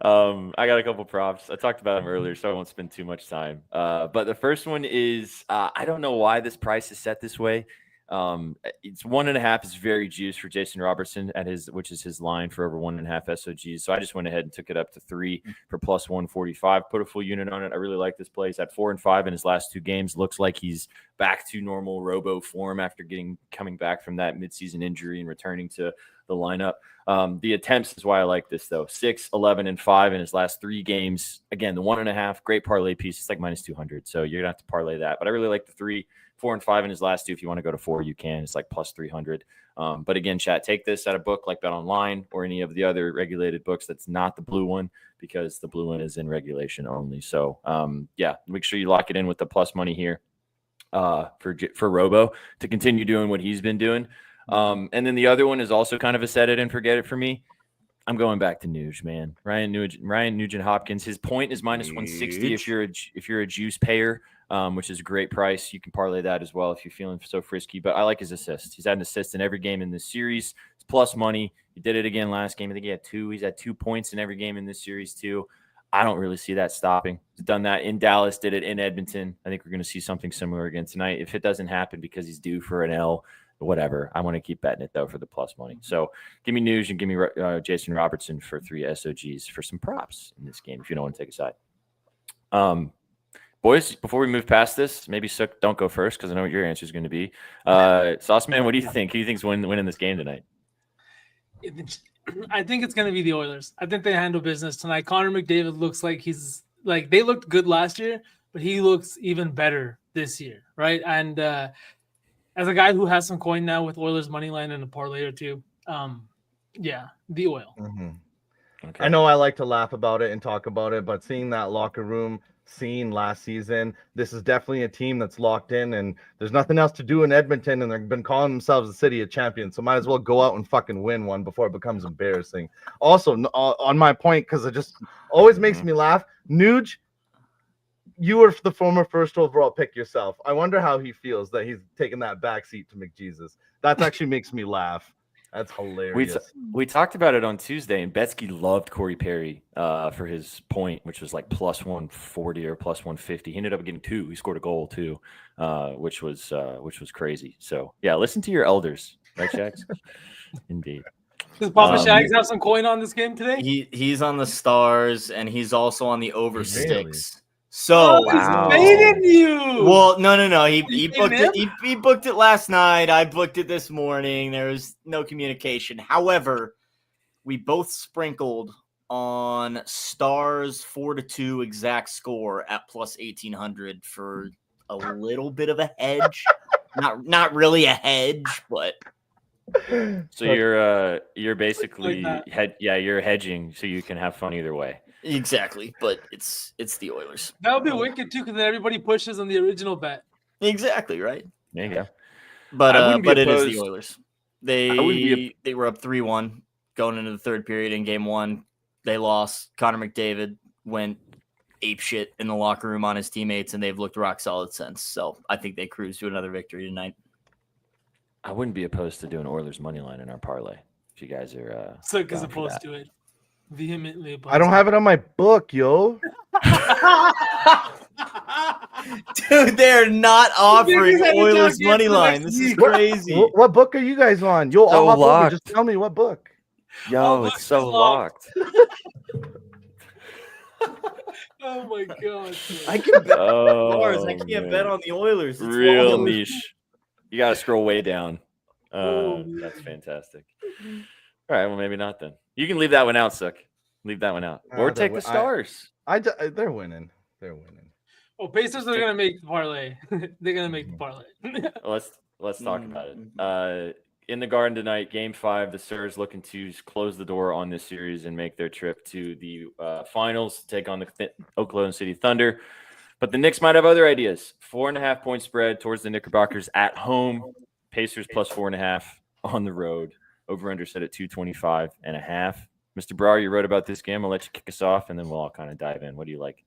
[SPEAKER 2] I got a couple props. I talked about them earlier, so I won't spend too much time. But the first one is I don't know why this price is set this way. It's 1.5 is very juiced for Jason Robertson which is his line for over 1.5 SOGs. So I just went ahead and took it up to 3 for plus 145. Put a full unit on it. I really like this play. He's at 4 and 5 in his last 2 games. Looks like he's back to normal robo form after coming back from that midseason injury and returning to the lineup. The attempts is why I like this though. 6, 11, and 5 in his last 3 games. Again, the 1.5 great parlay piece. It's like minus 200. So you're gonna have to parlay that. But I really like the 3. 4 and 5 in his last 2. If you want to go to 4, you can. It's like plus 300. But again, chat, take this at a book like Bet Online or any of the other regulated books that's not the blue one, because the blue one is in regulation only. So yeah, make sure you lock it in with the plus money here for Robo to continue doing what he's been doing. And then the other one is also kind of a set it and forget it for me. I'm going back to Nuge, man. Ryan Nugent Hopkins. His point is minus 160 if you're a juice payer. Which is a great price. You can parlay that as well if you're feeling so frisky. But I like his assist. He's had an assist in every game in this series. It's plus money. He did it again last game. I think he had 2. He's had 2 points in every game in this series too. I don't really see that stopping. He's done that in Dallas, did it in Edmonton. I think we're going to see something similar again tonight. If it doesn't happen because he's due for an L, whatever. I want to keep betting it though for the plus money. So give me Nuge and give me Jason Robertson for 3 SOGs for some props in this game if you don't want to take a side. Boys, before we move past this, maybe Sook, don't go first because I know what your answer is going to be. Sauce Man, what do you think? Who do you think's winning this game tonight?
[SPEAKER 4] I think it's going to be the Oilers. I think they handle business tonight. Connor McDavid looks like they looked good last year, but he looks even better this year, right? And as a guy who has some coin now with Oilers money line and a parlay or two, yeah, the Oil.
[SPEAKER 5] Mm-hmm. Okay. I know I like to laugh about it and talk about it, but seeing that locker room scene last season, this is definitely a team that's locked in, and there's nothing else to do in Edmonton, and they've been calling themselves the city of champions, so might as well go out and fucking win one before it becomes embarrassing. Also, on my point, because it just always makes me laugh, Nuge, you were the former first overall pick yourself. I wonder how he feels that he's taking that backseat to McJesus. That actually makes me laugh. That's hilarious.
[SPEAKER 2] We talked about it on Tuesday, and Betsky loved Corey Perry for his point, which was like plus 140 or plus 150. He ended up getting 2. He scored a goal too, which was crazy. So yeah, listen to your elders, right, Shags? Indeed.
[SPEAKER 4] Does Papa Shags have some coin on this game today?
[SPEAKER 3] He's on the Stars, and he's also on the over sticks. So
[SPEAKER 4] he's baiting you.
[SPEAKER 3] Well, no. He booked it. He booked it last night. I booked it this morning. There was no communication. However, we both sprinkled on Stars 4-2 exact score at plus 1800 for a little bit of a hedge. not really a hedge, but
[SPEAKER 2] So you're basically you're hedging so you can have fun either way.
[SPEAKER 3] exactly. But it's the Oilers.
[SPEAKER 4] That would be wicked too, because then everybody pushes on the original bet.
[SPEAKER 3] Exactly right.
[SPEAKER 2] There you go.
[SPEAKER 3] But
[SPEAKER 2] I wouldn't be
[SPEAKER 3] it is
[SPEAKER 2] opposed-
[SPEAKER 3] the Oilers.
[SPEAKER 2] wouldn't
[SPEAKER 3] They were up 3-1 going into the third period in game one. They lost. Connor McDavid went apeshit in the locker room on his teammates, and they've looked rock solid since. So I think they cruise to another victory tonight.
[SPEAKER 2] I wouldn't be opposed to doing Oilers money line in our parlay if you guys are.
[SPEAKER 4] Sook is
[SPEAKER 2] down for
[SPEAKER 4] opposed
[SPEAKER 2] that.
[SPEAKER 4] to it. Vehemently opposed.
[SPEAKER 5] I don't have it on my book, yo.
[SPEAKER 3] Dude, they're not offering
[SPEAKER 4] Maybe
[SPEAKER 3] Oilers
[SPEAKER 4] they
[SPEAKER 3] money
[SPEAKER 4] don't
[SPEAKER 3] line.
[SPEAKER 4] get
[SPEAKER 3] This
[SPEAKER 4] to
[SPEAKER 3] is
[SPEAKER 4] next
[SPEAKER 3] crazy.
[SPEAKER 5] What book are you guys on? Yo,
[SPEAKER 2] So
[SPEAKER 5] I'll hop over.
[SPEAKER 2] locked.
[SPEAKER 5] Just tell me what book.
[SPEAKER 2] Yo,
[SPEAKER 4] books
[SPEAKER 2] it's so
[SPEAKER 4] is locked.
[SPEAKER 2] locked.
[SPEAKER 4] Oh my god.
[SPEAKER 3] I can bet
[SPEAKER 2] Oh,
[SPEAKER 3] on Oilers. I can't bet
[SPEAKER 2] man.
[SPEAKER 3] on the Oilers. It's
[SPEAKER 2] Real
[SPEAKER 3] wild.
[SPEAKER 2] niche. You got to scroll way down.
[SPEAKER 4] Oh,
[SPEAKER 2] That's fantastic. All right, well maybe not then. You can leave that one out, Sook. Leave that one out, or
[SPEAKER 5] they're
[SPEAKER 2] take the
[SPEAKER 5] wi-
[SPEAKER 2] Stars.
[SPEAKER 5] They're winning. They're winning.
[SPEAKER 4] Oh, Pacers are gonna make the parlay. They're gonna make the parlay.
[SPEAKER 2] Let's talk about it. In the Garden tonight, Game 5, the Spurs looking to close the door on this series and make their trip to the finals to take on the Oklahoma City Thunder. But the Knicks might have other ideas. 4.5 point spread towards the Knickerbockers at home. Pacers plus 4.5 on the road. Over under set at 225.5. Mr. Brar, you wrote about this game. I'll let you kick us off, and then we'll all kind of dive in. What do you like?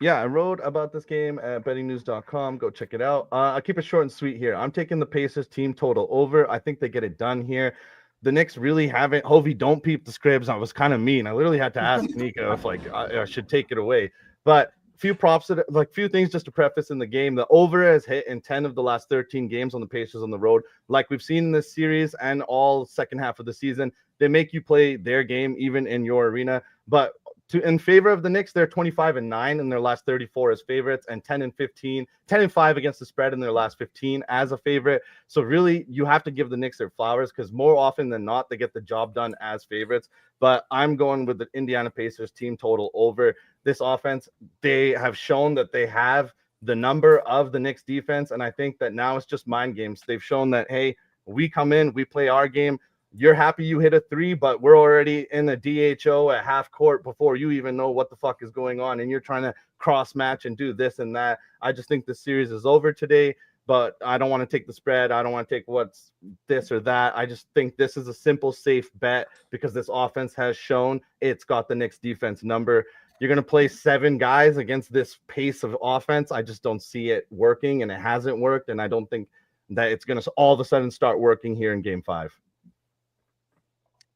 [SPEAKER 5] Yeah, I wrote about this game at bettingnews.com. Go check it out. I'll keep it short and sweet here. I'm taking the Pacers team total over. I think they get it done here. The Knicks really haven't. Hovey, don't peep the scribs. I was kind of mean. I literally had to ask Nika if I should take it away. But few props, few things just to preface in the game. The over has hit in 10 of the last 13 games on the Pacers on the road. Like we've seen in this series and all second half of the season, they make you play their game even in your arena. But in favor of the Knicks, they're 25-9 in their last 34 as favorites, and 10-5 against the spread in their last 15 as a favorite. So really, you have to give the Knicks their flowers because more often than not, they get the job done as favorites. But I'm going with the Indiana Pacers team total over. This offense, they have shown that they have the number of the Knicks defense, and I think that now it's just mind games. They've shown that, hey, we come in, we play our game. You're happy you hit a three, but we're already in a DHO at half court before you even know what the fuck is going on. And you're trying to cross match and do this and that. I just think the series is over today, but I don't want to take the spread. I don't want to take what's this or that. I just think this is a simple, safe bet because this offense has shown it's got the Knicks defense number. You're going to play 7 guys against this pace of offense. I just don't see it working, and it hasn't worked. And I don't think that it's going to all of a sudden start working here in game 5.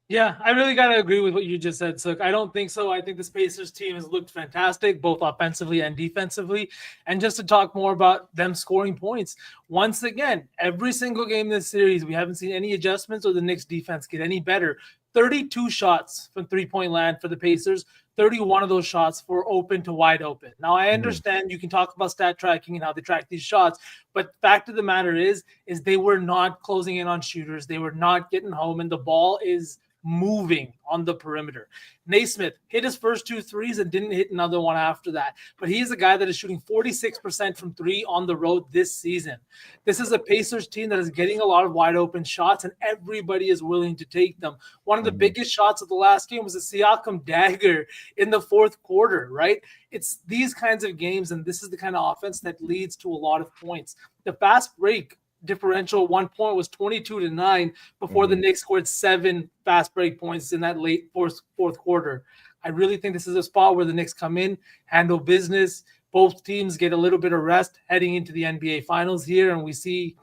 [SPEAKER 4] Yeah, I really got to agree with what you just said, Sook. I don't think so. I think this Pacers team has looked fantastic, both offensively and defensively. And just to talk more about them scoring points, once again, every single game in this series, we haven't seen any adjustments or the Knicks defense get any better. 32 shots from three-point land for the Pacers, 31 of those shots were open to wide open. Now, I understand you can talk about stat tracking and how they track these shots, but fact of the matter is they were not closing in on shooters. They were not getting home, and the ball is moving on the perimeter. Naismith hit his first 2 threes and didn't hit another one after that. But he is a guy that is shooting 46% from 3 on the road this season. This is a Pacers team that is getting a lot of wide open shots, and everybody is willing to take them. One of the biggest shots of the last game was a Siakam dagger in the fourth quarter, right? It's these kinds of games, and this is the kind of offense that leads to a lot of points. The fast break differential at one point was 22-9 before the Knicks scored 7 fast break points in that late fourth quarter. I really think this is a spot where the Knicks come in, handle business. Both teams get a little bit of rest heading into the NBA Finals here, and we see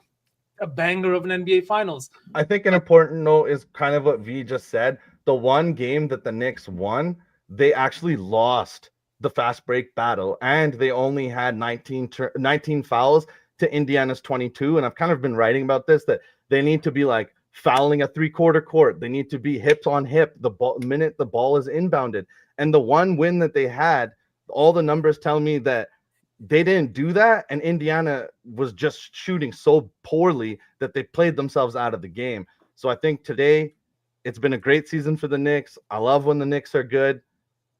[SPEAKER 4] a banger of an NBA Finals.
[SPEAKER 5] I think an important note is kind of what V just said. The one game that the Knicks won, they actually lost the fast break battle, and they only had 19 fouls to Indiana's 22. And I've kind of been writing about this, that they need to be like fouling a 3/4 court. They need to be hip on hip the minute the ball is inbounded. And the one win that they had, all the numbers tell me that they didn't do that. And Indiana was just shooting so poorly that they played themselves out of the game. So I think today it's been a great season for the Knicks. I love when the Knicks are good.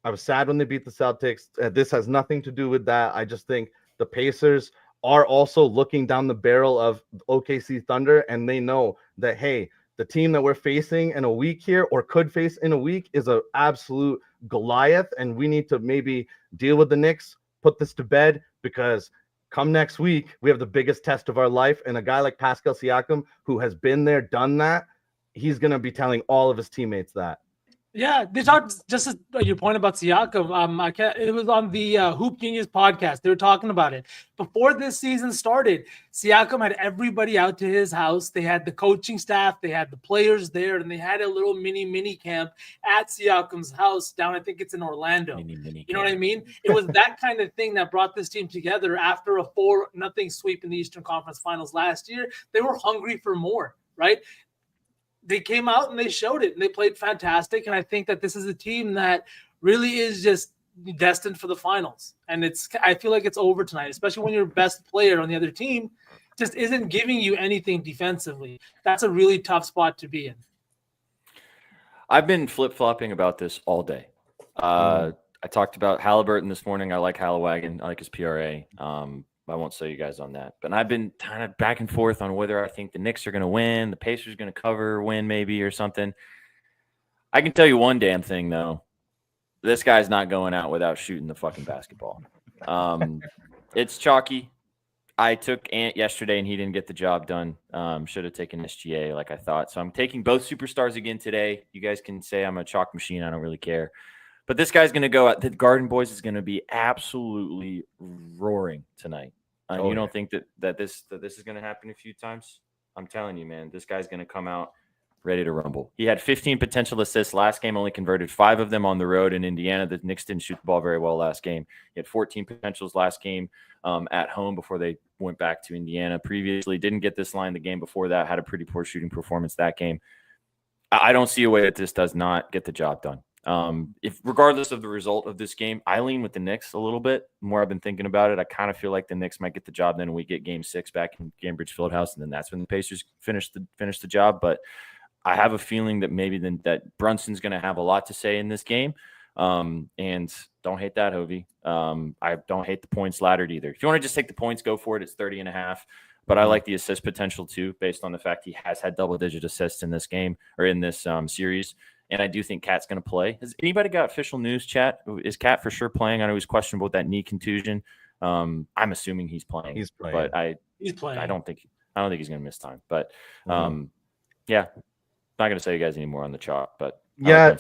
[SPEAKER 5] I was sad when they beat the Celtics. This has nothing to do with that. I just think the Pacers are also looking down the barrel of OKC Thunder, and they know that, hey, the team that we're facing in a week here or could face in a week is an absolute Goliath, and we need to maybe deal with the Knicks, put this to bed, because come next week, we have the biggest test of our life, and a guy like Pascal Siakam, who has been there, done that, he's going to be telling all of his teammates that.
[SPEAKER 4] Yeah, they talked just as your point about Siakam. It was on the Hoop Genius podcast. They were talking about it before this season started. Siakam had everybody out to his house. They had the coaching staff, they had the players there, and they had a little mini camp at Siakam's house down. I think it's in Orlando. You know what I mean? It was that kind of thing that brought this team together after a 4-0 sweep in the Eastern Conference Finals last year. They were hungry for more, right? They came out and they showed it, and they played fantastic. And I think that this is a team that really is just destined for the finals. And I feel like it's over tonight, especially when your best player on the other team just isn't giving you anything defensively. That's a really tough spot to be in.
[SPEAKER 2] I've been flip-flopping about this all day. I talked about Halliburton this morning. I like Halliwagon. I like his PRA. I won't sell you guys on that. But I've been kind of back and forth on whether I think the Knicks are going to win, the Pacers are going to win maybe or something. I can tell you one damn thing, though. This guy's not going out without shooting the fucking basketball. It's chalky. I took Ant yesterday, and he didn't get the job done. Should have taken SGA like I thought. So I'm taking both superstars again today. You guys can say I'm a chalk machine. I don't really care. But this guy's going to go out. The Garden Boys is going to be absolutely roaring tonight. You don't think that this is going to happen a few times? I'm telling you, man, this guy's going to come out ready to rumble. He had 15 potential assists last game, only converted 5 of them on the road in Indiana. The Knicks didn't shoot the ball very well last game. He had 14 potentials last game at home before they went back to Indiana. Previously, didn't get this line the game before that, had a pretty poor shooting performance that game. I don't see a way that this does not get the job done. If regardless of the result of this game, I lean with the Knicks a little bit. The more I've been thinking about it, I kind of feel like the Knicks might get the job. Then we get Game 6 back in Gainbridge Fieldhouse, and then that's when the Pacers finish the job. But I have a feeling that maybe that Brunson's going to have a lot to say in this game. And don't hate that, Hovey. I don't hate the points laddered either. If you want to just take the points, go for it. It's 30.5. But I like the assist potential too, based on the fact he has had double-digit assists in this game or in this series. And I do think Cat's going to play. Has anybody got official news, chat? Is Cat for sure playing? I know he's questionable with that knee contusion. I'm assuming he's playing.
[SPEAKER 5] He's playing.
[SPEAKER 2] But
[SPEAKER 4] He's playing.
[SPEAKER 2] I don't think he's going to miss time. But yeah, not going to say you guys anymore on the chalk. But
[SPEAKER 5] yeah,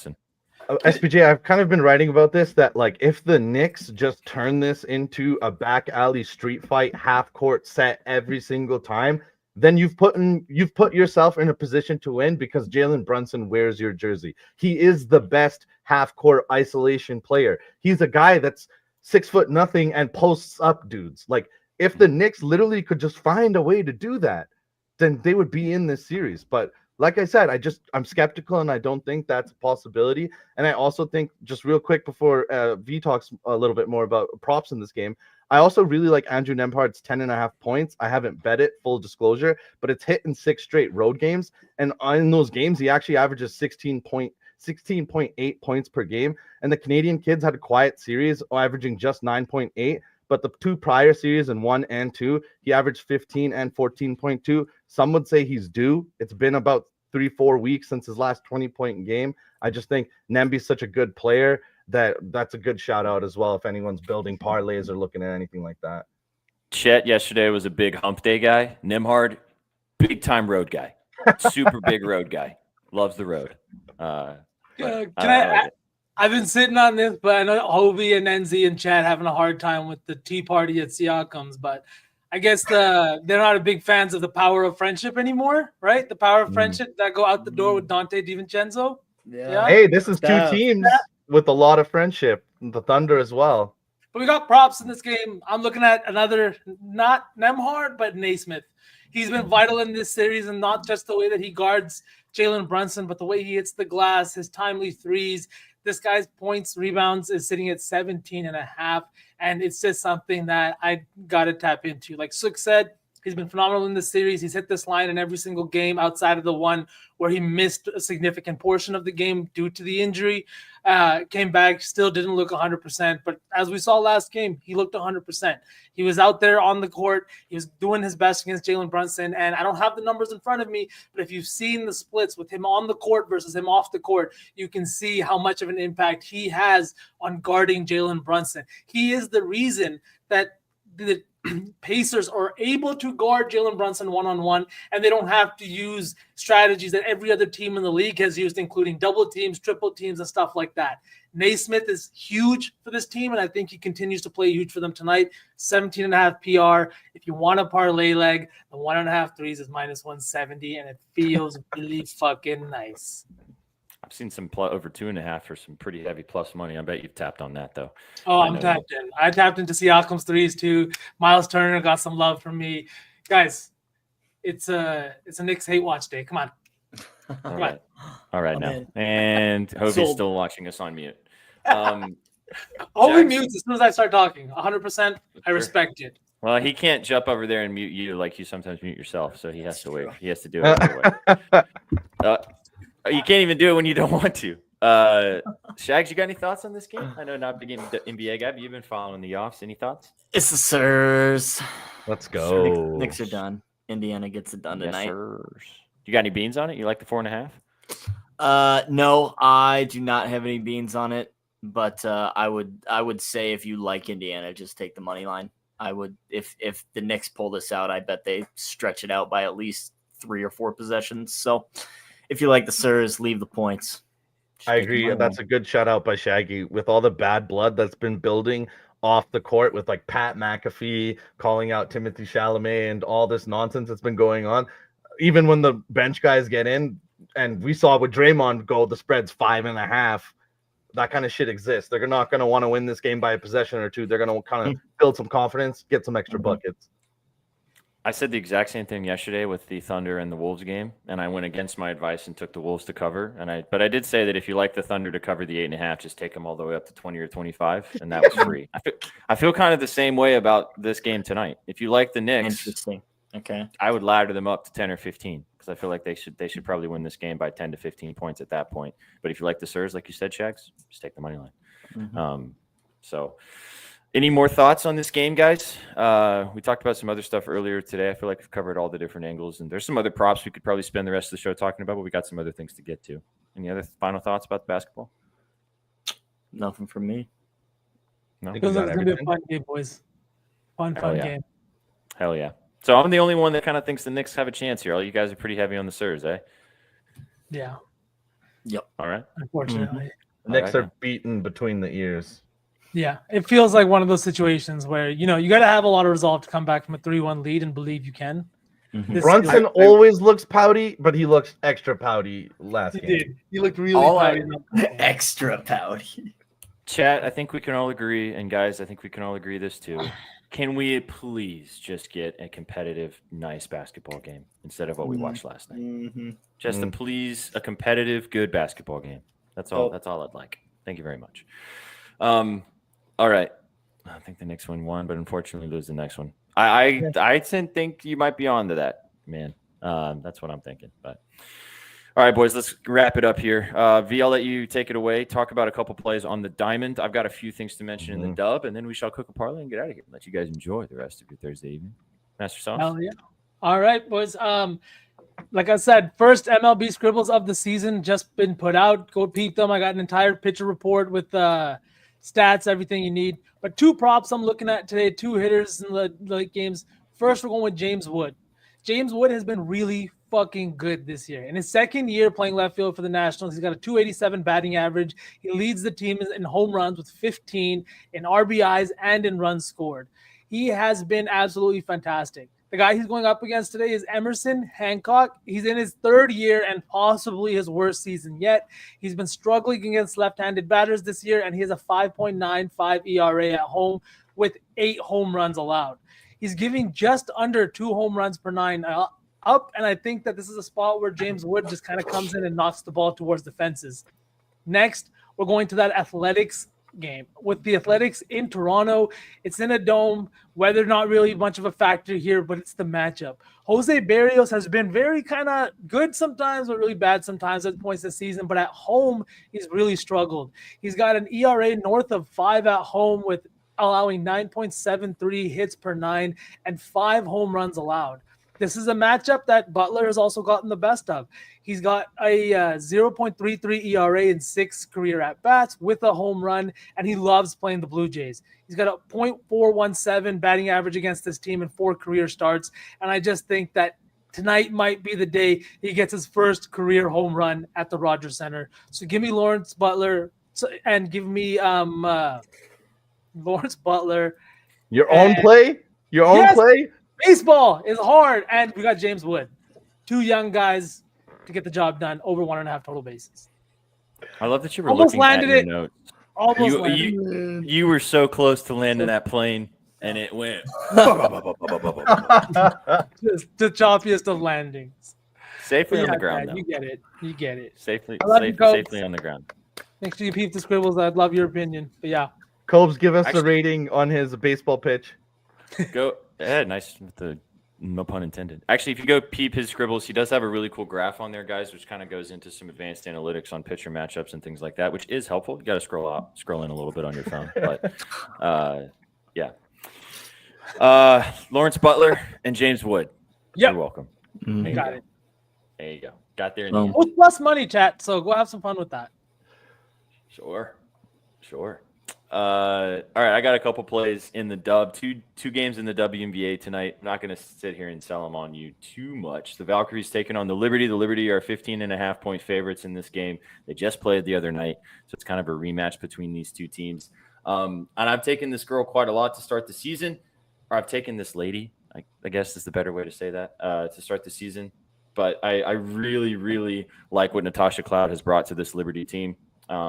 [SPEAKER 5] SPJ, I've kind of been writing about this, that like if the Knicks just turn this into a back alley street fight, half court set every single time, then you've put yourself in a position to win, because Jalen Brunson wears your jersey. He is the best half court isolation player. He's a guy that's 6'0" and posts up dudes. Like if the Knicks literally could just find a way to do that, then they would be in this series. But like I said, I'm skeptical, and I don't think that's a possibility. And I also think, just real quick before V talks a little bit more about props in this game, I also really like Andrew Nembhard's 10.5 points. I haven't bet it, full disclosure, but it's hit in 6 straight road games. And in those games, he actually averages 16.8 points per game. And the Canadian kids had a quiet series, averaging just 9.8. But the 2 prior series, in 1 and 2, he averaged 15 and 14.2. Some would say he's due. It's been about 3-4 weeks since his last 20-point game. I just think Nemby's such a good player that's a good shout out as well if anyone's building parlays or looking at anything like that.
[SPEAKER 2] Chet yesterday was a big hump day guy. Nembhard, big time road guy. Super big road guy. Loves the road.
[SPEAKER 4] I've been sitting on this, but I know Hovey and Enzi and Chad having a hard time with the tea party at Siakam's, but I guess they're not a big fans of the power of friendship anymore, right? The power of friendship that go out the door with Dante DiVincenzo.
[SPEAKER 3] Yeah.
[SPEAKER 5] Hey, this is 2 teams with a lot of friendship. The Thunder as well.
[SPEAKER 4] But we got props in this game. I'm looking at another, not Nembhard, but Naismith. He's been vital in this series, and not just the way that he guards Jalen Brunson, but the way he hits the glass, his timely threes. This guy's points, rebounds is sitting at 17.5, and it's just something that I got to tap into. Like Sook said, He's been phenomenal in this series. He's hit this line in every single game outside of the one where he missed a significant portion of the game due to the injury. Came back, still didn't look 100%. But as we saw last game, he looked 100%. He was out there on the court. He was doing his best against Jalen Brunson. And I don't have the numbers in front of me, but if you've seen the splits with him on the court versus him off the court, you can see how much of an impact he has on guarding Jalen Brunson. He is the reason that the Pacers are able to guard Jalen Brunson one-on-one, and they don't have to use strategies that every other team in the league has used, including double teams, triple teams, and stuff like that. Naismith is huge for this team, and I think he continues to play huge for them tonight. 17.5 PR. If you want a parlay leg, the 1.5 threes is -170, and it feels really fucking nice.
[SPEAKER 2] I've seen some over 2.5 for some pretty heavy plus money. I bet you've tapped on that though.
[SPEAKER 4] Oh, I'm tapped in. I tapped into Siakam's threes too. Miles Turner got some love from me. Guys, it's a Knicks hate watch day. Come on.
[SPEAKER 2] All right now.
[SPEAKER 3] in.
[SPEAKER 2] And Hovey's
[SPEAKER 3] Sold.
[SPEAKER 2] still watching us on mute.
[SPEAKER 4] Hobie
[SPEAKER 2] Jackson-
[SPEAKER 4] mutes as soon as I start talking. 100%. I
[SPEAKER 2] Sure.
[SPEAKER 4] respect it.
[SPEAKER 2] Well, he can't jump over there and mute you like you sometimes mute yourself, so he has to wait. He has to do it anyway. You can't even do it when you don't want to. Shags, you got any thoughts on this game? I know not big NBA guy, but you've been following the offs. Any thoughts?
[SPEAKER 3] It's the Sirs.
[SPEAKER 5] Let's go.
[SPEAKER 3] Knicks are done. Indiana gets it done tonight.
[SPEAKER 2] Yes, sirs. You got any beans on it? You like the 4.5?
[SPEAKER 3] No, I do not have any beans on it, but I would say if you like Indiana, just take the money line. I would if the Knicks pull this out, I bet they stretch it out by at least 3 or 4 possessions. So if you like the Sirs, leave the points. Just
[SPEAKER 5] I
[SPEAKER 3] take the
[SPEAKER 5] agree.
[SPEAKER 3] money
[SPEAKER 5] That's
[SPEAKER 3] line.
[SPEAKER 5] a good shout out by Shaggy. With all the bad blood that's been building off the court with like Pat McAfee calling out Timothy Chalamet and all this nonsense that's been going on. Even when the bench guys get in, and we saw with Draymond go, the spread's 5.5. That kind of shit exists. They're not going to want to win this game by a possession or two. They're going to kind of build some confidence, get some extra buckets.
[SPEAKER 2] I said the exact same thing yesterday with the Thunder and the Wolves game, and I went against my advice and took the Wolves to cover. But I did say that if you like the Thunder to cover the 8.5, just take them all the way up to 20 or 25, and that was free. I feel kind of the same way about this game tonight. If you like the Knicks,
[SPEAKER 3] Interesting. Okay.
[SPEAKER 2] I would ladder them up to 10 or 15 because I feel like they should probably win this game by 10 to 15 points at that point. But if you like the Sirs, like you said, Shags, just take the money line.
[SPEAKER 3] Mhm.
[SPEAKER 2] So any more thoughts on this game, guys? We talked about some other stuff earlier today. I feel like we've covered all the different angles, and there's some other props we could probably spend the rest of the show talking about, but we got some other things to get to. Any other final thoughts about the basketball?
[SPEAKER 3] Nothing from me.
[SPEAKER 2] No?
[SPEAKER 5] Think
[SPEAKER 4] Feels
[SPEAKER 5] we
[SPEAKER 4] like
[SPEAKER 5] got
[SPEAKER 4] it's going to be a
[SPEAKER 5] everything.
[SPEAKER 4] fun game, boys. Fun
[SPEAKER 2] yeah.
[SPEAKER 4] game.
[SPEAKER 2] Hell yeah. So I'm the only one that kind of thinks the Knicks have a chance here. All you guys are pretty heavy on the Sirs, eh?
[SPEAKER 4] Yeah,
[SPEAKER 2] All right.
[SPEAKER 4] unfortunately.
[SPEAKER 5] Knicks
[SPEAKER 2] right.
[SPEAKER 5] are beaten between the ears.
[SPEAKER 4] Yeah, it feels like one of those situations where, you got to have a lot of resolve to come back from a 3-1 lead and believe you can.
[SPEAKER 3] Mhm.
[SPEAKER 4] This-
[SPEAKER 5] Brunson always looks pouty, but he looks extra pouty last
[SPEAKER 4] He
[SPEAKER 5] game.
[SPEAKER 4] did. He looked really
[SPEAKER 3] All
[SPEAKER 4] pouty.
[SPEAKER 3] Extra pouty.
[SPEAKER 2] Chat, I think we can all agree, and guys, I think we can all agree this too. Can we please just get a competitive, nice basketball game instead of what we watched last night?
[SPEAKER 3] Mm-hmm.
[SPEAKER 2] Just please a competitive, good basketball game. That's all. That's all I'd like. Thank you very much. All right. I think the Knicks win one, but unfortunately lose the next one. I think you might be on to that, man. That's what I'm thinking. But all right, boys, let's wrap it up here. V, I'll let you take it away. Talk about a couple plays on the diamond. I've got a few things to mention in the dub, and then we shall cook a parlay and get out of here. Let you guys enjoy the rest of your Thursday evening. Master Sauce.
[SPEAKER 4] Hell yeah. All right, boys. Like I said, first MLB scribbles of the season just been put out. Go peep them. I got an entire pitcher report with stats, everything you need. But 2 props I'm looking at today, 2 hitters in the late games. First, we're going with James Wood. James Wood has been really fucking good this year. In his second year playing left field for the Nationals, he's got a 287 batting average. He leads the team in home runs with 15, in RBIs, and in runs scored. He has been absolutely fantastic. The guy he's going up against today is Emerson Hancock. He's in his 3rd year and possibly his worst season yet. He's been struggling against left-handed batters this year, and he has a 5.95 ERA at home with 8 home runs allowed. He's giving just under 2 home runs per 9 up, and I think that this is a spot where James Wood just kind of comes in and knocks the ball towards the fences. Next, we're going to that Athletics game with the Athletics in Toronto. It's in a dome. Weather not really much of a factor here, but it's the matchup. Jose Barrios has been very kind of good sometimes, but really bad sometimes at points this season. But at home, he's really struggled. He's got an ERA north of 5 at home with allowing 9.73 hits per 9 and 5 home runs allowed. This is a matchup that Butler has also gotten the best of. He's got a 0.33 ERA in 6 career at-bats with a home run, and he loves playing the Blue Jays. He's got a .417 batting average against this team in 4 career starts, and I just think that tonight might be the day he gets his first career home run at the Rogers Center. So give me Lawrence Butler and give me Lawrence Butler.
[SPEAKER 5] Your own play? Your own play?
[SPEAKER 4] Baseball is hard, and we got James Wood. 2 young guys to get the job done, over 1.5 total bases.
[SPEAKER 2] I love that you were
[SPEAKER 4] Almost
[SPEAKER 2] looking at
[SPEAKER 4] landed
[SPEAKER 2] your
[SPEAKER 4] it.
[SPEAKER 2] notes.
[SPEAKER 4] Almost landed.
[SPEAKER 2] You were so close to landing that plane, and it went.
[SPEAKER 4] Just the choppiest of landings.
[SPEAKER 2] Safely on
[SPEAKER 4] Yeah,
[SPEAKER 2] the ground,
[SPEAKER 4] Dad,
[SPEAKER 2] though.
[SPEAKER 4] you get it. You get it.
[SPEAKER 2] Safely,
[SPEAKER 4] I love you, Coach.
[SPEAKER 2] safely on the ground.
[SPEAKER 4] Make sure you peep the scribbles. I'd love your opinion. But yeah,
[SPEAKER 5] Cobes, give us
[SPEAKER 2] Actually-
[SPEAKER 5] a rating on his baseball pitch.
[SPEAKER 2] Go ahead. Nice with the no pun intended. Actually, if you go peep his scribbles, he does have a really cool graph on there, guys, which kind of goes into some advanced analytics on pitcher matchups and things like that, which is helpful. You got to scroll in a little bit on your phone, but yeah. Lawrence Butler and James Wood.
[SPEAKER 4] Yep.
[SPEAKER 2] You're welcome.
[SPEAKER 3] Mhm.
[SPEAKER 2] There you
[SPEAKER 4] got
[SPEAKER 2] go.
[SPEAKER 4] it.
[SPEAKER 2] There you go. Got there in the end.
[SPEAKER 4] With plus money, chat. So go have some fun with that.
[SPEAKER 2] Sure. All right, I got a couple plays in the dub. Two games in the WNBA tonight. I'm not going to sit here and sell them on you too much. The Valkyries taking on the Liberty. The Liberty are 15.5-point favorites in this game. They just played the other night, so it's kind of a rematch between these two teams. And I've taken this girl quite a lot to start the season, or I've taken this lady, I guess is the better way to say that, to start the season. But I really, really like what Natasha Cloud has brought to this Liberty team.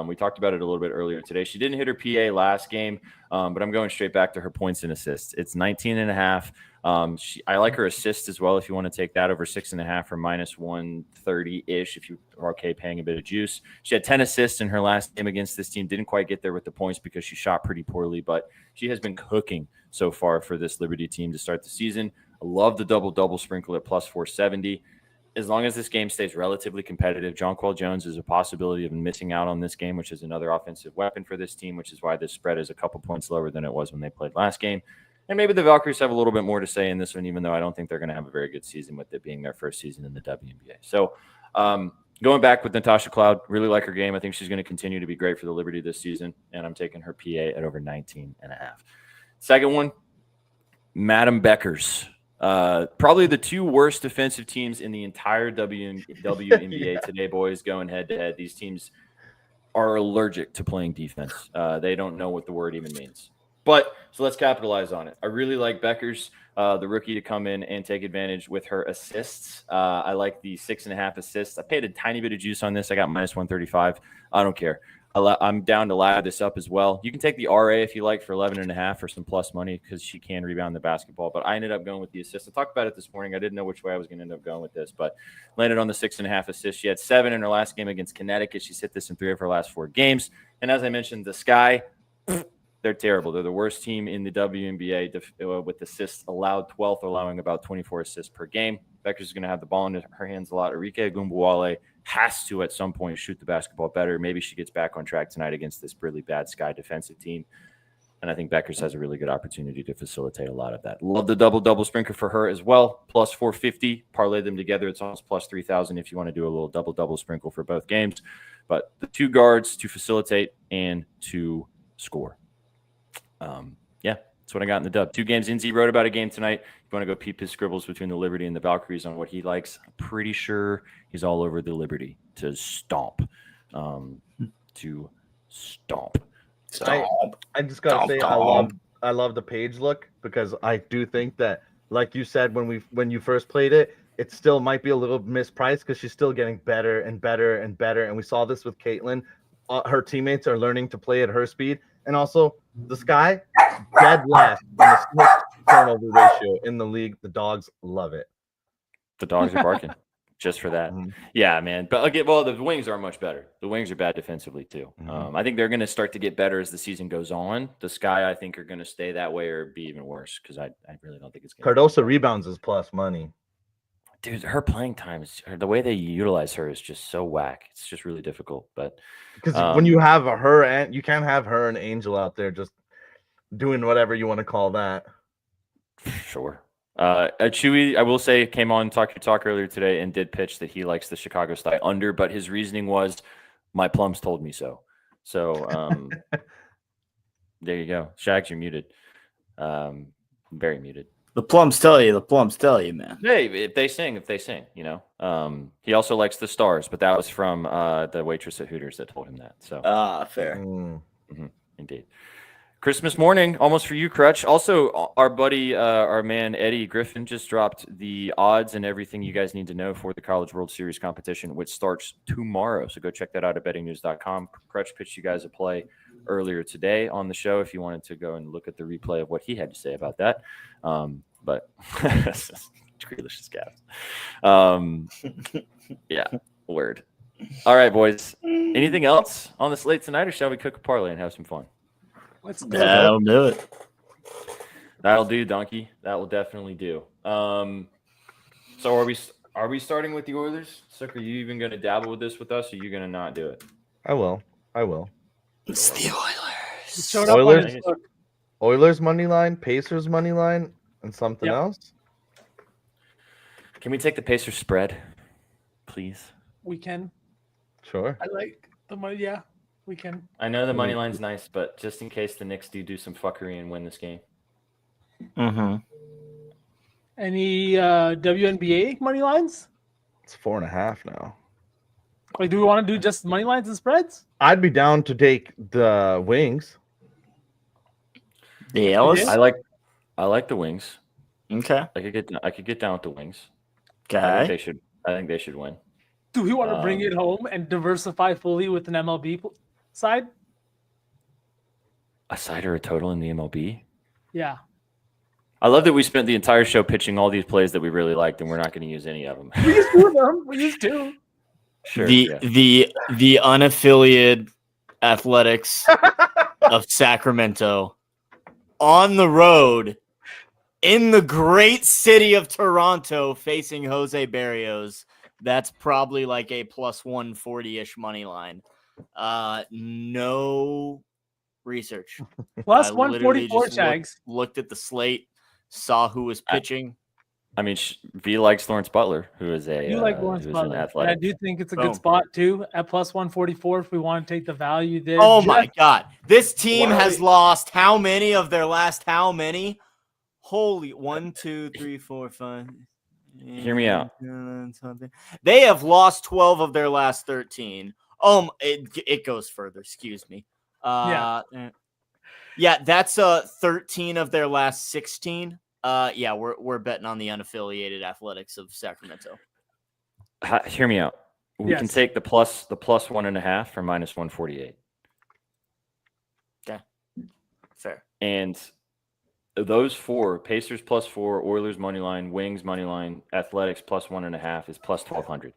[SPEAKER 2] We talked about it a little bit earlier today. She didn't hit her PA last game, but I'm going straight back to her points and assists. It's 19.5. I like her assists as well. If you want to take that over 6.5 or minus 130-ish, if you are okay paying a bit of juice. She had 10 assists in her last game against this team. Didn't quite get there with the points because she shot pretty poorly, but she has been cooking so far for this Liberty team to start the season. I love the double-double sprinkle at plus 470. As long as this game stays relatively competitive, Jonquel Jones is a possibility of missing out on this game, which is another offensive weapon for this team, which is why this spread is a couple points lower than it was when they played last game. And maybe the Valkyries have a little bit more to say in this one, even though I don't think they're going to have a very good season with it being their first season in the WNBA. So going back with Natasha Cloud, really like her game. I think she's going to continue to be great for the Liberty this season, and I'm taking her PA at over 19.5. Second one, Madam Beckers. Probably the 2 worst defensive teams in the entire WNBA today, boys, going head-to-head. These teams are allergic to playing defense. They don't know what the word even means. But so let's capitalize on it. I really like Beckers, the rookie, to come in and take advantage with her assists. I like the 6.5 assists. I paid a tiny bit of juice on this. I got minus 135. I don't care. I'm down to ladder this up as well. You can take the RA if you like for 11.5 for some plus money because she can rebound the basketball. But I ended up going with the assist. I talked about it this morning. I didn't know which way I was going to end up going with this, but landed on the 6.5 assists. She had 7 in her last game against Connecticut. She's hit this in 3 of her last 4 games. And as I mentioned, the Sky, they're terrible. They're the worst team in the WNBA with assists allowed, 12th, allowing about 24 assists per game. Beckers is going to have the ball in her hands a lot. Arike Ogunbowale has to, at some point, shoot the basketball better. Maybe she gets back on track tonight against this really bad Sky defensive team. And I think Beckers has a really good opportunity to facilitate a lot of that. Love the double-double sprinkler for her as well. Plus 450. Parlay them together. It's almost plus 3,000 if you want to do a little double-double sprinkle for both games. But the 2 guards to facilitate and to score. Yeah, that's what I got in the dub. 2 games. Inzi wrote about a game tonight. If you want to go peep his scribbles between the Liberty and the Valkyries on what he likes, I'm pretty sure he's all over the Liberty to stomp.
[SPEAKER 5] I just gotta say I love the page look because I do think that, like you said when you first played it, it still might be a little mispriced because she's still getting better and better and better. And we saw this with Caitlin. Her teammates are learning to play at her speed. And also, the Sky, dead last on the Smith turnover ratio in the league. The dogs love it.
[SPEAKER 2] The dogs are barking. just for that.
[SPEAKER 5] Mhm.
[SPEAKER 2] Yeah, man. But again, well, the Wings are much better. The Wings are bad defensively too.
[SPEAKER 5] Mhm.
[SPEAKER 2] I think they're going to start to get better as the season goes on. The Sky, I think, are going to stay that way or be even worse because I really don't think it's going to.
[SPEAKER 5] Cardoso rebounds is plus money.
[SPEAKER 2] Dude, her playing time is the way they utilize her is just so whack. It's just really difficult. But
[SPEAKER 5] Because when you have her and you can't have her and Angel out there just doing whatever you want to call that.
[SPEAKER 2] sure. Chewy, I will say, came on Talk earlier today and did pitch that he likes the Chicago style under, but his reasoning was, my plums told me so. So there you go. Shags, you're muted. Very muted.
[SPEAKER 3] The plums tell you. The plums tell you, man.
[SPEAKER 2] Hey, if they sing, you know. He also likes the Stars, but that was from the waitress at Hooters that told him that. So
[SPEAKER 3] Fair.
[SPEAKER 2] indeed. Christmas morning, almost for you, Crutch. Also, our buddy, our man Eddie Griffin just dropped the odds and everything you guys need to know for the College World Series competition, which starts tomorrow. So go check that out at bettingnews.com. Crutch pitched you guys a play earlier today on the show if you wanted to go and look at the replay of what he had to say about that. But delicious gas. Yeah, word. All right, boys. Anything else on the slate tonight, or shall we cook a parlay and have some fun?
[SPEAKER 4] Let's go.
[SPEAKER 3] That'll do it.
[SPEAKER 2] That'll do, Donkey. That will definitely do. So are we starting with the Oilers? Suck, are you even going to dabble with this with us, or are you going to not do it?
[SPEAKER 5] I will.
[SPEAKER 3] It's the
[SPEAKER 4] Just
[SPEAKER 3] Oilers.
[SPEAKER 4] showed up on
[SPEAKER 5] Oilers?
[SPEAKER 4] his book.
[SPEAKER 5] Oilers money line, Pacers money line, and something
[SPEAKER 4] Yep.
[SPEAKER 5] else.
[SPEAKER 2] Can we take the Pacers spread, please?
[SPEAKER 4] We can.
[SPEAKER 5] Sure.
[SPEAKER 4] I like the money. Yeah, we can.
[SPEAKER 2] I know the money line's nice, but just in case the Knicks do some fuckery and win this game.
[SPEAKER 3] Mm-hmm.
[SPEAKER 4] Any WNBA money lines?
[SPEAKER 5] It's 4.5 now.
[SPEAKER 4] Like, do we want to do just money lines and spreads?
[SPEAKER 5] I'd be down to take the Wings.
[SPEAKER 3] The Ellis.
[SPEAKER 2] I like the Wings.
[SPEAKER 3] Okay.
[SPEAKER 2] I could get down with the Wings. I
[SPEAKER 3] Okay.
[SPEAKER 2] think they should win.
[SPEAKER 4] Do we want to bring it home and diversify fully with an MLB side?
[SPEAKER 2] A side or a total in the MLB?
[SPEAKER 4] Yeah.
[SPEAKER 2] I love that we spent the entire show pitching all these plays that we really liked, and we're not going to use any of them.
[SPEAKER 4] We used two of them. We used two.
[SPEAKER 2] Sure.
[SPEAKER 3] the unaffiliated Athletics of Sacramento on the road in the great city of Toronto facing Jose Barrios. That's probably like a plus 140-ish money line. No research.
[SPEAKER 4] Plus
[SPEAKER 3] I literally
[SPEAKER 4] 144,
[SPEAKER 3] just
[SPEAKER 4] Shags.
[SPEAKER 3] Looked at the slate, saw who was pitching.
[SPEAKER 2] I mean, V likes Lawrence Butler, who is a
[SPEAKER 4] You like Lawrence
[SPEAKER 2] who's an
[SPEAKER 4] Butler. And I
[SPEAKER 2] athletic.
[SPEAKER 4] do think it's a
[SPEAKER 3] Boom.
[SPEAKER 4] good spot, too, at plus 144 if we want to take the value there.
[SPEAKER 3] Oh my God. This team
[SPEAKER 2] Why-
[SPEAKER 3] has lost how many of their last how many? Holy 1, 2, 3, 4, 5.
[SPEAKER 2] Hear me out.
[SPEAKER 3] They have lost 12 of their last 13. It goes further. Excuse me. Yeah, that's 13 of their last 16. Yeah, we're betting on the unaffiliated Athletics of Sacramento.
[SPEAKER 2] Hear me out. We can
[SPEAKER 4] Yes.
[SPEAKER 2] take the plus 1.5 for minus 148.
[SPEAKER 3] Fair.
[SPEAKER 2] And those four, Pacers plus 4, Oilers money line, Wings money line, Athletics plus 1.5 is plus 1,200.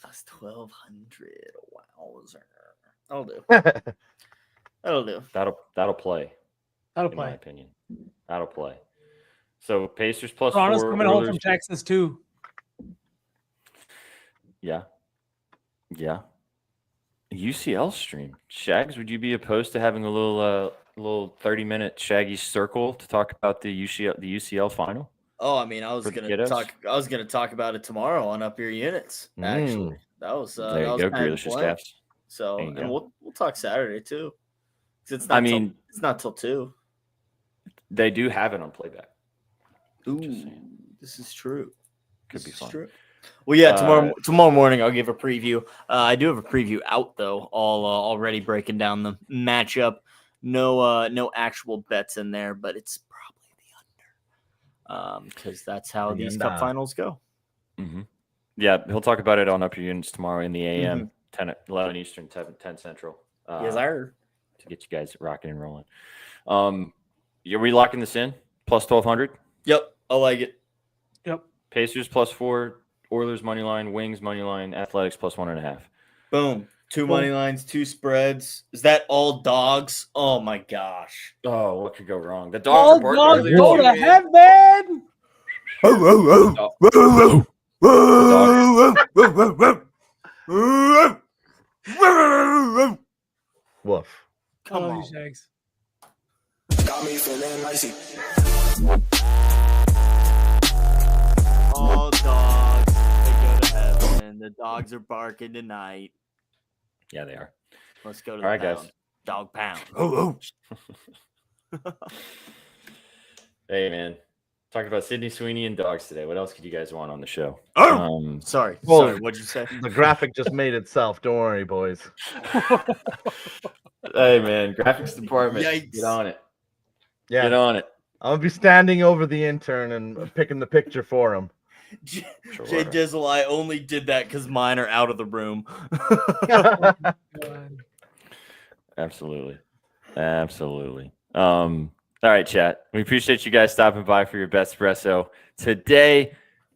[SPEAKER 3] Plus 1,200. Wowzer. That'll do. That'll do.
[SPEAKER 2] That'll play.
[SPEAKER 4] That'll
[SPEAKER 2] In my
[SPEAKER 4] play.
[SPEAKER 2] opinion, that'll play. So Pacers plus
[SPEAKER 4] Toronto's
[SPEAKER 2] 4.
[SPEAKER 4] coming home
[SPEAKER 2] Oilers,
[SPEAKER 4] from Texas, too.
[SPEAKER 2] yeah. UCL stream. Shags, would you be opposed to having a little 30-minute Shaggy circle to talk about the UCL final?
[SPEAKER 3] Oh, I mean, I was
[SPEAKER 2] For the
[SPEAKER 3] gonna
[SPEAKER 2] kiddos?
[SPEAKER 3] talk about it tomorrow on Up Your Units. Actually, that was
[SPEAKER 2] There
[SPEAKER 3] that
[SPEAKER 2] you
[SPEAKER 3] was
[SPEAKER 2] go,
[SPEAKER 3] kind of
[SPEAKER 2] Grealish's
[SPEAKER 3] planned.
[SPEAKER 2] caps.
[SPEAKER 3] So,
[SPEAKER 2] There you
[SPEAKER 3] and
[SPEAKER 2] go.
[SPEAKER 3] we'll talk Saturday too. 'Cause it's not.
[SPEAKER 2] I mean,
[SPEAKER 3] it's not till 2.
[SPEAKER 2] they do have it on playback.
[SPEAKER 3] Ooh,
[SPEAKER 2] saying.
[SPEAKER 3] this is true.
[SPEAKER 2] Could
[SPEAKER 3] This
[SPEAKER 2] be
[SPEAKER 3] is
[SPEAKER 2] fun.
[SPEAKER 3] true. Well, yeah,
[SPEAKER 2] Uh,
[SPEAKER 3] tomorrow morning I'll give a preview. I do have a preview out though, all already breaking down the matchup. No actual bets in there, but it's probably the under. Because that's how these cup finals go.
[SPEAKER 2] Mm-hmm. Yeah, he'll talk about it on Up Your Units tomorrow in the AM,
[SPEAKER 3] Mm-hmm.
[SPEAKER 2] 11 Eastern, 10 Central.
[SPEAKER 3] Yes, sir.
[SPEAKER 2] To get you guys rocking and rolling. Are we locking this in? Plus 1,200?
[SPEAKER 3] Yep, I like it.
[SPEAKER 4] Yep.
[SPEAKER 2] Pacers plus 4, Oilers money line, Wings money line, Athletics plus 1.5.
[SPEAKER 3] Boom. 2 money lines, 2 spreads. Is that all dogs? Oh my gosh.
[SPEAKER 2] Oh, what could go wrong? The
[SPEAKER 4] All
[SPEAKER 2] dogs are
[SPEAKER 4] dogs
[SPEAKER 2] barking.
[SPEAKER 4] go to heaven.
[SPEAKER 5] Woof.
[SPEAKER 3] Come
[SPEAKER 4] I love
[SPEAKER 3] on.
[SPEAKER 4] you, Shags.
[SPEAKER 1] Got me feeling icy.
[SPEAKER 3] All dogs. They go to heaven. The dogs are barking tonight.
[SPEAKER 2] Yeah, they are.
[SPEAKER 3] Let's go to
[SPEAKER 2] All right,
[SPEAKER 3] the pound.
[SPEAKER 2] guys.
[SPEAKER 3] Dog pound.
[SPEAKER 2] Hey, man. Talked about Sydney Sweeney and dogs today. What else could you guys want on the show?
[SPEAKER 3] Sorry.
[SPEAKER 5] Well,
[SPEAKER 3] Sorry. What'd you say?
[SPEAKER 5] The graphic just made itself. Don't worry, boys.
[SPEAKER 2] Hey, man. Graphics department.
[SPEAKER 3] Yikes.
[SPEAKER 2] Get on it.
[SPEAKER 5] Yeah,
[SPEAKER 2] Get on it.
[SPEAKER 5] I'm gonna be standing over the intern and picking the picture for him.
[SPEAKER 3] Jay
[SPEAKER 2] Sure.
[SPEAKER 3] Dizzle, I only did that because mine are out of the room.
[SPEAKER 4] God.
[SPEAKER 2] Absolutely. Absolutely. All right, chat. We appreciate you guys stopping by for your best espresso today.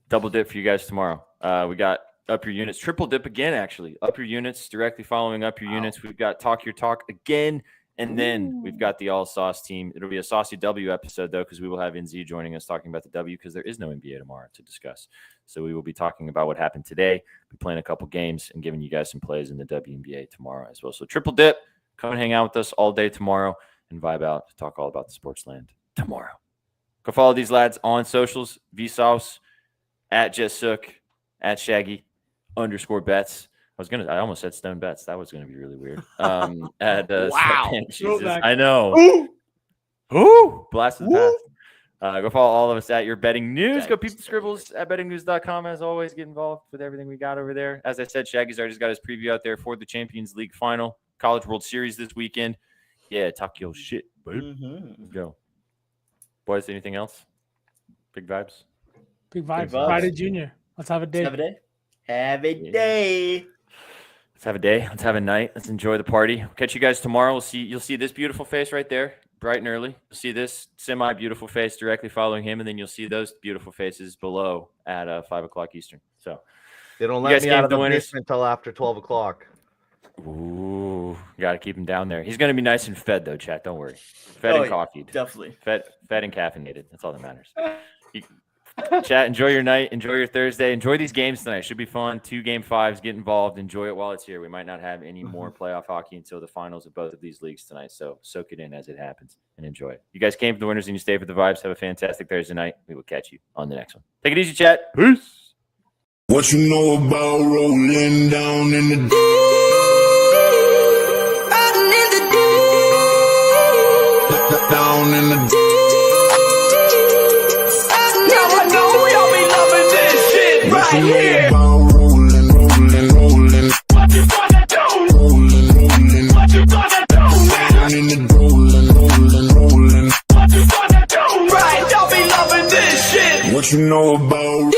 [SPEAKER 2] Double dip for you guys tomorrow. We got Up Your Units, triple dip again, actually. Up Your Units, directly following Up Your Units. We've got Talk Your Talk again. And then we've got the All Sauce team. It'll be a Saucy W episode, though, because we will have NZ joining us talking about the W because there is no NBA tomorrow to discuss. So we will be talking about what happened today, be playing a couple games, and giving you guys some plays in the WNBA tomorrow as well. So triple dip. Come and hang out with us all day tomorrow and vibe out to talk all about the sports land tomorrow. Go follow these lads on socials, Vsauce, at Jessook, at Shaggy, _bets. I almost said Stone Bets. That was gonna be really weird. At
[SPEAKER 3] Wow.
[SPEAKER 2] Sweatpants Jesus.
[SPEAKER 4] Throwback.
[SPEAKER 2] I know.
[SPEAKER 3] Ooh.
[SPEAKER 2] Ooh, blast of the
[SPEAKER 3] Woo.
[SPEAKER 2] past. Go follow all of us at Your Betting News. Go
[SPEAKER 3] Thanks.
[SPEAKER 2] peep the scribbles at bettingnews.com. As always, get involved with everything we got over there. As I said, Shaggy's already just got his preview out there for the Champions League final, College World Series this weekend. Yeah, talk your shit, babe.
[SPEAKER 3] Mhm.
[SPEAKER 2] Let's go. Boys, anything else? Big vibes?
[SPEAKER 4] Big vibes.
[SPEAKER 3] vibes.
[SPEAKER 4] Friday Junior. Let's have a day.
[SPEAKER 3] Have a day. Have a day.
[SPEAKER 2] Let's have a day. Let's have a night. Let's enjoy the party. Catch you guys tomorrow. You'll see this beautiful face right there, bright and early. You'll see this semi-beautiful face directly following him, and then you'll see those beautiful faces below at 5 o'clock Eastern. So,
[SPEAKER 5] They don't
[SPEAKER 2] You
[SPEAKER 5] let
[SPEAKER 2] guys
[SPEAKER 5] me
[SPEAKER 2] came
[SPEAKER 5] out of
[SPEAKER 2] to
[SPEAKER 5] the
[SPEAKER 2] winners.
[SPEAKER 5] basement until after 12 o'clock.
[SPEAKER 2] ooh, got to keep him down there. He's going to be nice and fed, though, chat. Don't worry. Fed
[SPEAKER 3] Oh,
[SPEAKER 2] and coffeeed.
[SPEAKER 3] Definitely.
[SPEAKER 2] Fed and caffeinated. That's all that matters. Chat, enjoy your night. Enjoy your Thursday. Enjoy these games tonight. Should be fun. 2 Game 5s. Get involved. Enjoy it while it's here. We might not have any more playoff hockey until the finals of both of these leagues tonight. So soak it in as it happens and enjoy it. You guys came for the winners and you stay for the vibes. Have a fantastic Thursday night. We will catch you on the next one. Take it easy, chat. Peace.
[SPEAKER 1] What you know about rolling down in the down in the Now I know y'all be loving this shit right here. Rolling. What you gonna do? Rolling. What you gonna do? Down in the rolling. What you gonna do? Right, y'all be loving this shit. What you know about